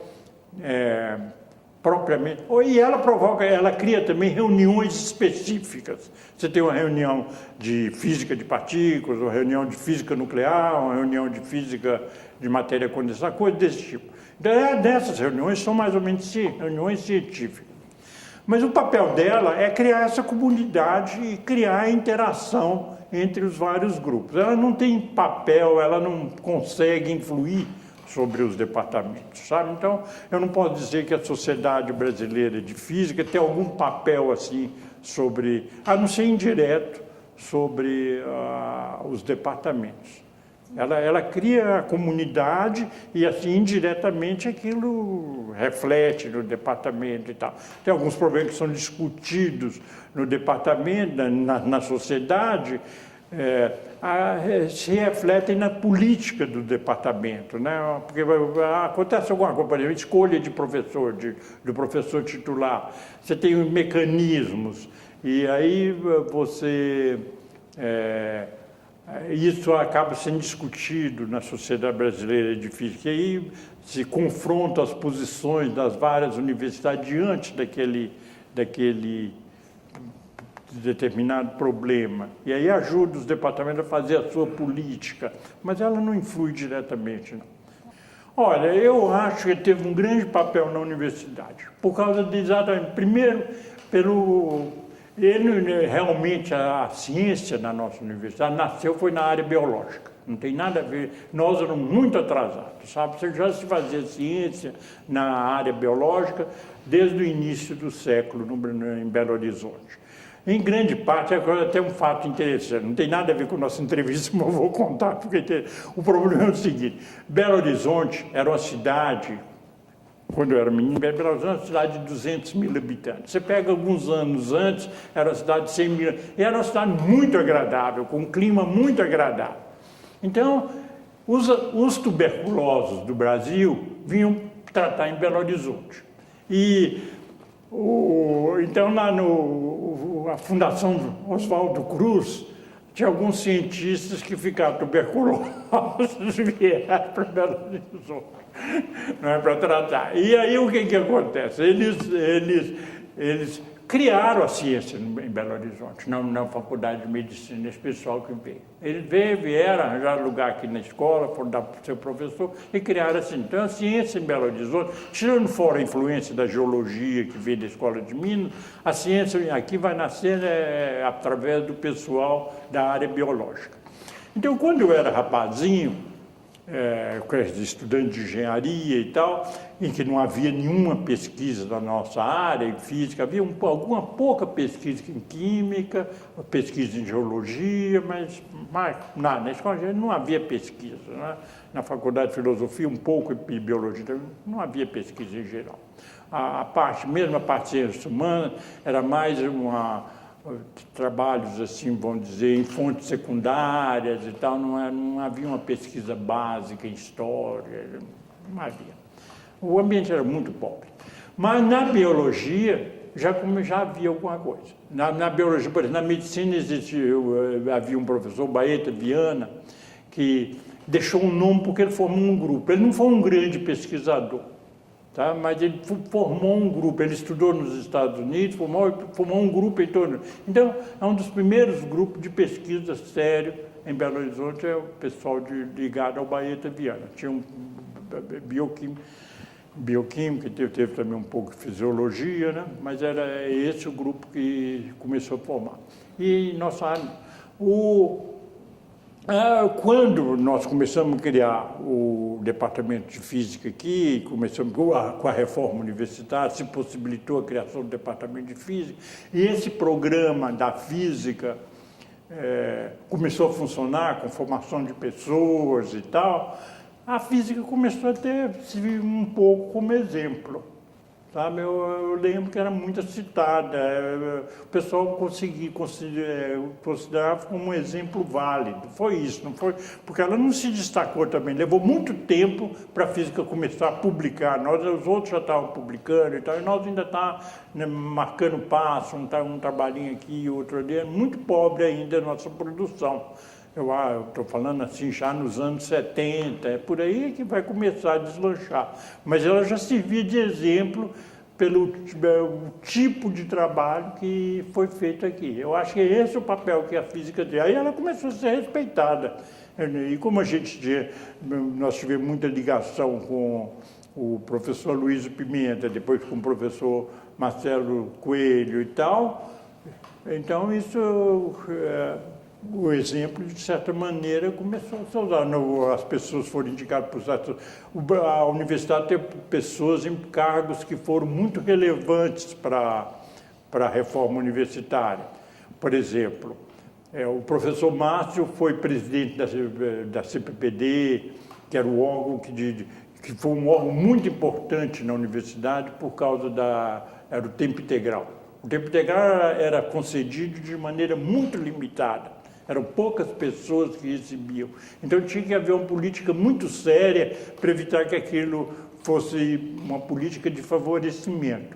Speaker 1: propriamente, e ela cria também reuniões específicas. Você tem uma reunião de física de partículas, uma reunião de física nuclear, uma reunião de física de matéria condensada, coisas desse tipo. Então, dessas reuniões são mais ou menos reuniões científicas. Mas o papel dela é criar essa comunidade e criar interação entre os vários grupos. Ela não tem papel, ela não consegue influir sobre os departamentos, sabe? Então, eu não posso dizer que a Sociedade Brasileira de Física tem algum papel, assim, sobre, a não ser indireto, sobre os departamentos. Ela cria a comunidade e, assim, indiretamente, aquilo reflete no departamento e tal. Tem alguns problemas que são discutidos no departamento, na sociedade, se refletem na política do departamento, né? Porque acontece alguma coisa, por exemplo, escolha de professor, do professor titular. Você tem mecanismos, e aí isso acaba sendo discutido na Sociedade Brasileira de Física, e aí se confrontam as posições das várias universidades diante daquele determinado problema. E aí ajuda os departamentos a fazer a sua política, mas ela não influi diretamente, não. Olha, eu acho que teve um grande papel na universidade, por causa de, exatamente, primeiro, realmente a ciência na nossa universidade foi na área biológica, não tem nada a ver, nós éramos muito atrasados, sabe? Você já se fazia ciência na área biológica desde o início do século em Belo Horizonte. Em grande parte, até um fato interessante, não tem nada a ver com a nossa entrevista, mas eu vou contar, porque o problema é o seguinte: Belo Horizonte era uma cidade, quando eu era menino, Belo Horizonte era uma cidade de 200 mil habitantes. Você pega alguns anos antes, era uma cidade de 100 mil, e era uma cidade muito agradável, com um clima muito agradável. Então, os tuberculosos do Brasil vinham tratar em Belo Horizonte. Então, lá a Fundação Oswaldo Cruz, tinha alguns cientistas que ficaram tuberculosos e vieram para Belo Horizonte, não é para tratar. E aí o que acontece? Eles criaram a ciência em Belo Horizonte, na Faculdade de Medicina, esse pessoal que veio. Eles vieram arranjar lugar aqui na escola, foram dar para o seu professor e criaram assim. Então, a ciência em Belo Horizonte, tirando fora a influência da geologia que veio da Escola de Minas, a ciência aqui vai nascer através do pessoal da área biológica. Então, quando eu era rapazinho, estudante de engenharia e tal, em que não havia nenhuma pesquisa da nossa área em física, havia alguma pouca pesquisa em química, pesquisa em geologia, mas nada, na escola não havia pesquisa, né? Na faculdade de filosofia um pouco em biologia, não havia pesquisa em geral. Mesmo a parte de ciências humanas, era mais trabalhos, assim, vamos dizer, em fontes secundárias e tal, não havia uma pesquisa básica em história, não havia. O ambiente era muito pobre. Mas na biologia já havia alguma coisa. Na biologia, por exemplo, na medicina havia um professor, Baeta Viana, que deixou um nome porque ele formou um grupo. Ele não foi um grande pesquisador, tá? Mas ele formou um grupo. Ele estudou nos Estados Unidos, formou um grupo em torno. Então, é um dos primeiros grupos de pesquisa sério em Belo Horizonte, é o pessoal ligado ao Baeta Viana. Tinha um bioquímica, teve também um pouco de fisiologia, né? Mas era esse o grupo que começou a formar. E nossa área, quando nós começamos a criar o departamento de física aqui, começamos com a reforma universitária, se possibilitou a criação do departamento de física, e esse programa da física começou a funcionar com formação de pessoas e tal, a física começou a ter um pouco como exemplo, sabe? Eu lembro que era muito citada, o pessoal considerava como um exemplo válido. Foi isso, não foi? Porque ela não se destacou também, levou muito tempo para a física começar a publicar. Os outros já estavam publicando e tal, e nós ainda estávamos, né, marcando passo, um trabalhinho aqui, outro ali, muito pobre ainda a nossa produção. Eu estou falando assim, já nos anos 70, é por aí que vai começar a deslanchar. Mas ela já servia de exemplo pelo tipo de trabalho que foi feito aqui. Eu acho que esse é o papel que a física tem. Aí ela começou a ser respeitada. E como nós tivemos muita ligação com o professor Luiz Pimenta, depois com o professor Marcelo Coelho e tal, então isso... o exemplo, de certa maneira, começou a ser usado. As pessoas foram indicadas por... A universidade tem pessoas em cargos que foram muito relevantes para a reforma universitária. Por exemplo, o professor Márcio foi presidente da CPPD, que era o órgão que foi um órgão muito importante na universidade por causa era o tempo integral. O tempo integral era concedido de maneira muito limitada. Eram poucas pessoas que recebiam. Então tinha que haver uma política muito séria para evitar que aquilo fosse uma política de favorecimento.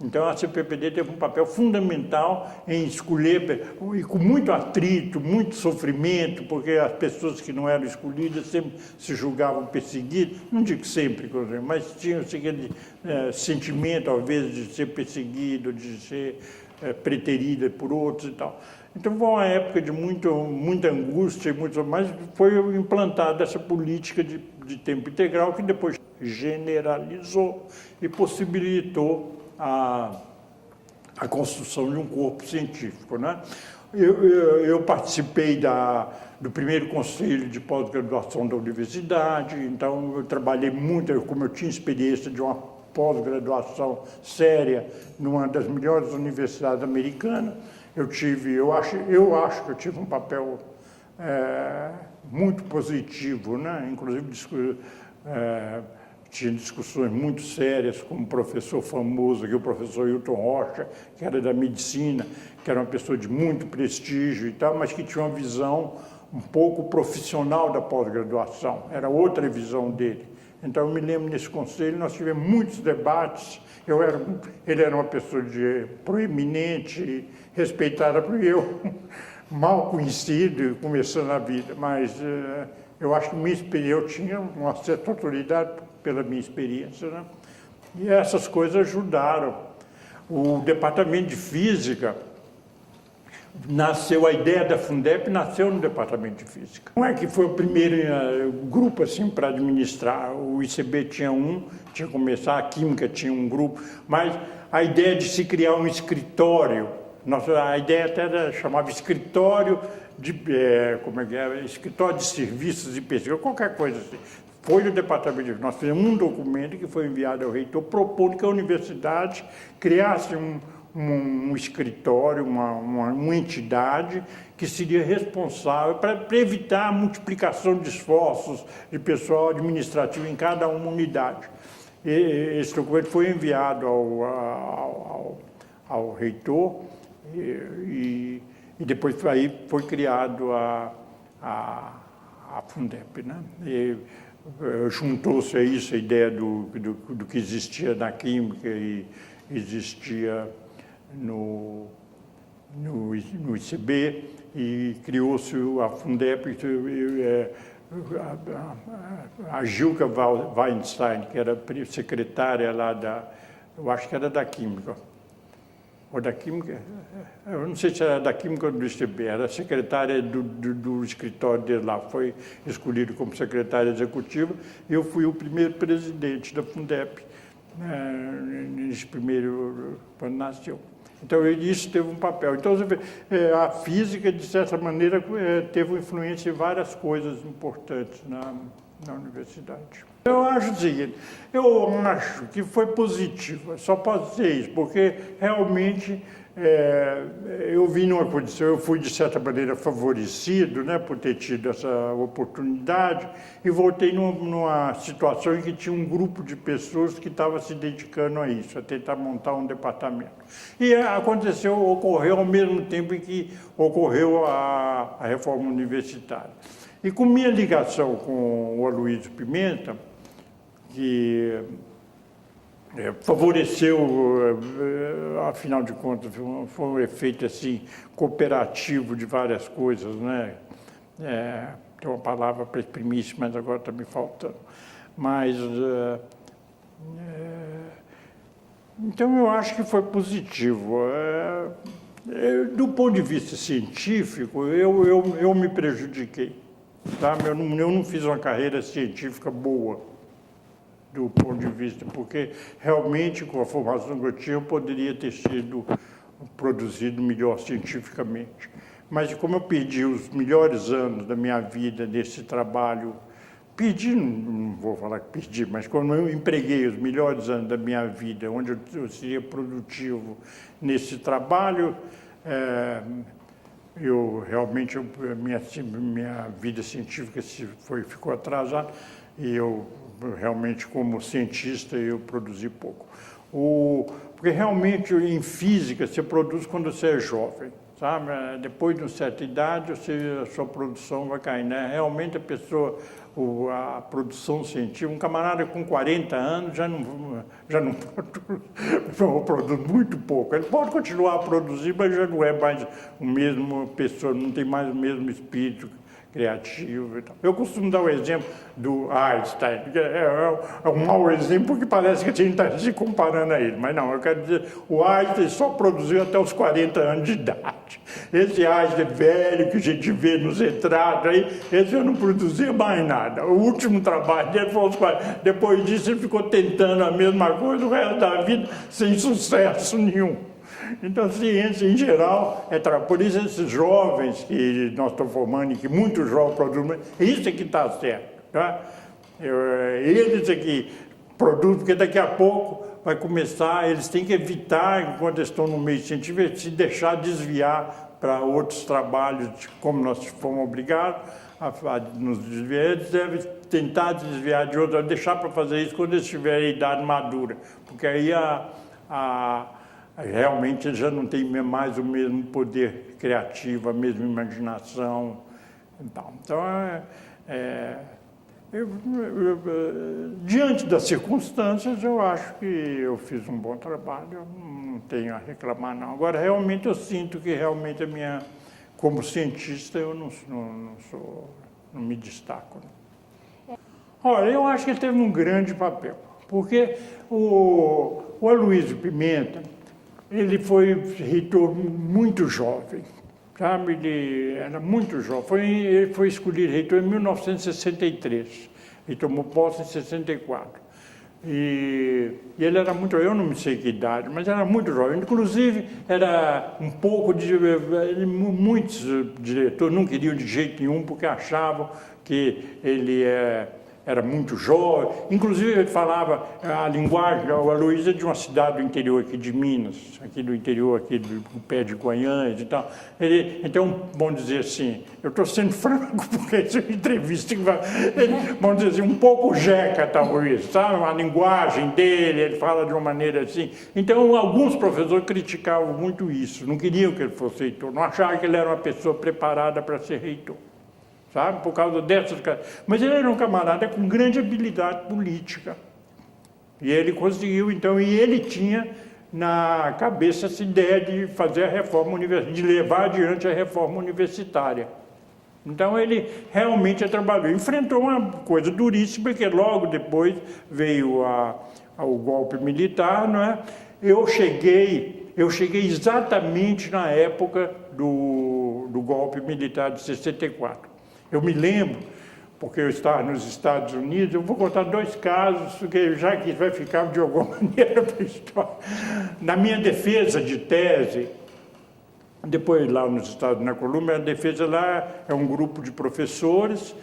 Speaker 1: Então a CPPD teve um papel fundamental em escolher, e com muito atrito, muito sofrimento, porque as pessoas que não eram escolhidas sempre se julgavam perseguidas, não digo sempre, mas tinham aquele sentimento, às vezes, de ser perseguido, de ser preterida por outros e tal. Então foi uma época de muita angústia, mas foi implantada essa política de tempo integral que depois generalizou e possibilitou a construção de um corpo científico, né? Eu participei do primeiro conselho de pós-graduação da universidade, então eu trabalhei muito, como eu tinha experiência de uma pós-graduação séria numa das melhores universidades americanas, eu acho que eu tive um papel muito positivo, né? Inclusive tinha discussões muito sérias com um professor famoso, o professor Hilton Rocha, que era da medicina, que era uma pessoa de muito prestígio e tal, mas que tinha uma visão um pouco profissional da pós-graduação, era outra visão dele. Então, eu me lembro nesse conselho, nós tivemos muitos debates, ele era uma pessoa proeminente, respeitada por eu, mal conhecido, começando a vida, mas eu acho que eu tinha uma certa autoridade pela minha experiência, né? E essas coisas ajudaram. O departamento de física nasceu, a ideia da Fundep nasceu no departamento de física. Não é que foi o primeiro grupo assim para administrar, o ICB tinha tinha que começar, a química tinha um grupo, mas a ideia de se criar um escritório, a ideia até chamava escritório escritório de serviços e pesquisa, qualquer coisa assim. Foi no departamento de... Nós fizemos um documento que foi enviado ao reitor propondo que a universidade criasse um escritório, uma entidade que seria responsável para evitar a multiplicação de esforços de pessoal administrativo em cada uma unidade. Esse documento foi enviado ao reitor e depois aí foi criado a Fundep, né? Juntou-se a isso a ideia do que existia na química e existia no ICB e criou-se a Fundep, a Gilka Weinstein, que era secretária lá eu acho que era da Química, ou da Química, eu não sei se era da Química ou do ICB, era secretária do escritório dele lá, foi escolhido como secretária executiva, e eu fui o primeiro presidente da Fundep, nesse primeiro, quando nasceu. Então, isso teve um papel. Então, a física, de certa maneira, teve uma influência em várias coisas importantes na universidade. Eu acho o seguinte, eu acho que foi positivo, só posso dizer isso, porque realmente eu vim numa condição, eu fui de certa maneira favorecido, né, por ter tido essa oportunidade e voltei numa situação em que tinha um grupo de pessoas que estava se dedicando a isso, a tentar montar um departamento. E ocorreu ao mesmo tempo em que ocorreu a reforma universitária. E com minha ligação com o Aloysio Pimenta, que favoreceu, afinal de contas, foi um efeito assim, cooperativo de várias coisas, né? Tem uma palavra para exprimir isso, mas agora está me faltando. Mas, então, eu acho que foi positivo. Do ponto de vista científico, eu me prejudiquei. Tá? Eu não fiz uma carreira científica boa, do ponto de vista, porque realmente, com a formação que eu tinha, eu poderia ter sido produzido melhor cientificamente. Mas como eu perdi os melhores anos da minha vida nesse trabalho, não vou falar que perdi, mas quando eu empreguei os melhores anos da minha vida, onde eu seria produtivo nesse trabalho, minha vida científica ficou atrasada e eu realmente, como cientista, eu produzi pouco. Porque realmente em física você produz quando você é jovem, sabe? Depois de uma certa idade, a sua produção vai cair, né? Realmente a produção científica, um camarada com 40 anos já não produz muito pouco. Ele pode continuar a produzir, mas já não é mais o mesmo pessoa, não tem mais o mesmo espírito criativo e tal. Eu costumo dar o exemplo do Einstein, que é um mau exemplo porque parece que a gente está se comparando a ele, mas não, eu quero dizer, o Einstein só produziu até os 40 anos de idade. Esse Einstein velho que a gente vê nos retratos aí, esse eu não produzia mais nada. O último trabalho dele foi aos 40. Depois disso ele ficou tentando a mesma coisa o resto da vida sem sucesso nenhum. Então, a ciência, em geral, por isso esses jovens que nós estamos formando e que muitos jovens produzem, isso é que está certo. Tá? Eles é que produzem, porque daqui a pouco vai começar, eles têm que evitar, enquanto estão no meio científico, se deixar desviar para outros trabalhos, como nós fomos obrigados a nos desviar, eles devem tentar desviar de outros, deixar para fazer isso quando eles tiverem idade madura, porque aí realmente eles já não têm mais o mesmo poder criativo, a mesma imaginação. Então, diante das circunstâncias, eu acho que eu fiz um bom trabalho, eu não tenho a reclamar, não. Agora, realmente, eu sinto que realmente como cientista, eu não me destaco. Não. Olha, eu acho que ele teve um grande papel, porque o Aloysio Pimenta, ele foi reitor muito jovem, sabe? Ele era muito jovem. Ele foi escolhido reitor em 1963. Ele tomou posse em 64. E ele era muito, eu não sei que idade, mas era muito jovem. Inclusive, era um pouco muitos diretores não queriam de jeito nenhum porque achavam que ele era muito jovem, inclusive ele falava a linguagem, o Aloysio é de uma cidade do interior aqui de Minas, aqui do interior, aqui do pé de Guanhães e tal. Então, vamos dizer assim, eu estou sendo franco porque essa entrevista, vamos dizer assim, um pouco jeca talvez, sabe? A linguagem dele, ele fala de uma maneira assim. Então, alguns professores criticavam muito isso, não queriam que ele fosse reitor, não achavam que ele era uma pessoa preparada para ser reitor. Sabe? Por causa dessas... Mas ele era um camarada com grande habilidade política. E ele conseguiu, então, e ele tinha na cabeça essa ideia de fazer a reforma universitária, de levar adiante a reforma universitária. Então ele realmente trabalhou, enfrentou uma coisa duríssima, porque logo depois veio o golpe militar, não é? Eu cheguei exatamente na época do golpe militar de 64. Eu me lembro, porque eu estava nos Estados Unidos, eu vou contar 2 casos, porque já que vai ficar de alguma maneira para a história. Na minha defesa de tese, depois lá nos Estados Unidos, na Colômbia, a defesa lá é um grupo de professores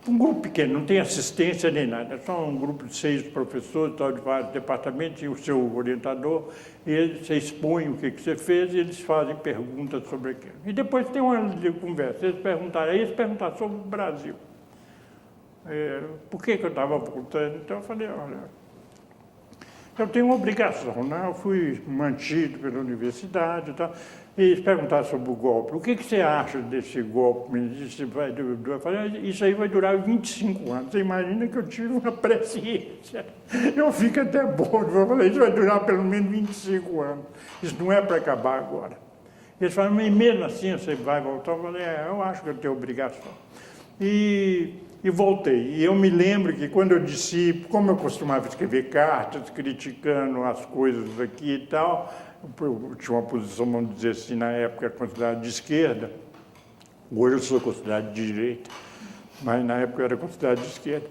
Speaker 1: um grupo pequeno, não tem assistência nem nada, é só um grupo de 6 professores, de vários departamentos, e o seu orientador, e você expõe o que você fez e eles fazem perguntas sobre aquilo. E depois tem uma conversa, eles perguntaram sobre o Brasil. Por que eu estava voltando? Então eu falei, olha, eu tenho uma obrigação, né? Eu fui mantido pela universidade e tal. E eles perguntaram sobre o golpe. O que você acha desse golpe? Eu falei, isso aí vai durar 25 anos. Você imagina que eu tive uma presciência. Eu fico até bobo. Eu falei, isso vai durar pelo menos 25 anos. Isso não é para acabar agora. Eles falaram, mas mesmo assim você vai voltar? Eu falei, eu acho que eu tenho obrigação. E voltei. E eu me lembro que quando eu disse, como eu costumava escrever cartas criticando as coisas aqui e tal, eu tinha uma posição, vamos dizer assim, na época considerada de esquerda, hoje eu sou considerado de direita, mas na época eu era considerado de esquerda.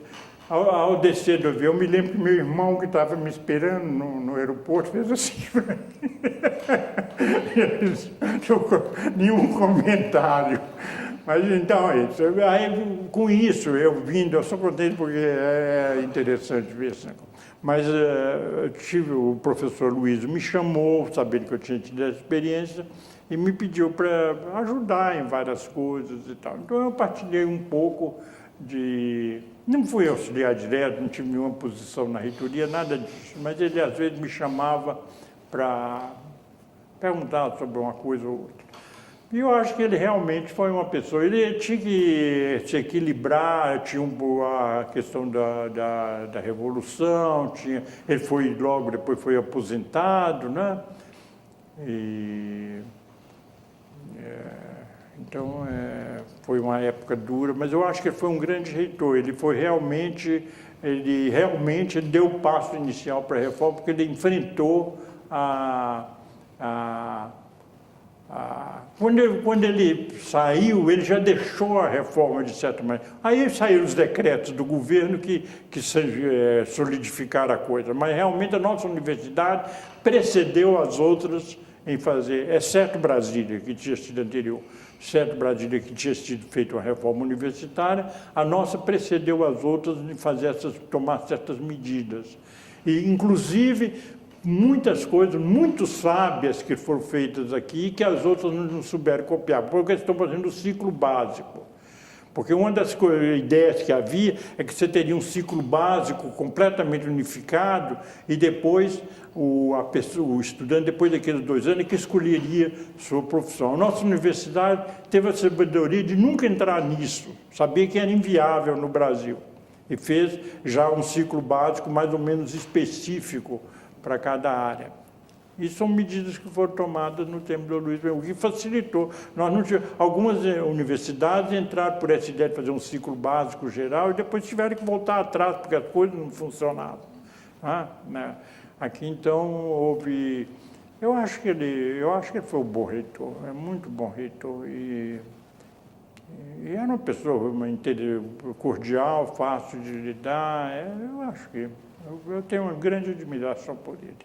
Speaker 1: Ao descer do avião, eu me lembro que meu irmão, que estava me esperando no aeroporto, fez assim, nenhum comentário. Mas então é isso. Aí, com isso, eu sou contente porque é interessante ver isso. Mas o professor Luiz me chamou, sabendo que eu tinha tido essa experiência, e me pediu para ajudar em várias coisas e tal. Então eu partilhei um pouco de... Não fui auxiliar direto, não tive nenhuma posição na reitoria, nada disso, mas ele às vezes me chamava para perguntar sobre uma coisa ou outra. E eu acho que ele realmente foi uma pessoa, ele tinha que se equilibrar, tinha a questão da Revolução, ele foi logo depois foi aposentado, né? Então, foi uma época dura, mas eu acho que ele foi um grande reitor, ele realmente deu o passo inicial para a reforma, porque ele enfrentou quando ele saiu, ele já deixou a reforma, de certa maneira. Aí saíram os decretos do governo que solidificaram a coisa, mas realmente a nossa universidade precedeu as outras em fazer, exceto Brasília, que tinha sido anterior, exceto Brasília, que tinha sido feita uma reforma universitária, a nossa precedeu as outras em tomar certas medidas. E, inclusive, muitas coisas muito sábias que foram feitas aqui que as outras não souberam copiar, porque eles estão fazendo o ciclo básico. Porque uma das ideias que havia é que você teria um ciclo básico completamente unificado e depois o estudante, depois daqueles 2 anos, que escolheria sua profissão. A nossa universidade teve a sabedoria de nunca entrar nisso, sabia que era inviável no Brasil, e fez já um ciclo básico mais ou menos específico para cada área. E são medidas que foram tomadas no tempo do Luiz, o que facilitou. Algumas universidades entraram por essa ideia de fazer um ciclo básico geral e depois tiveram que voltar atrás, porque as coisas não funcionavam. Aqui, então, houve... Eu acho que ele foi um bom reitor, é muito bom reitor. E era uma pessoa cordial, fácil de lidar. Eu acho que... Eu tenho uma grande admiração por ele.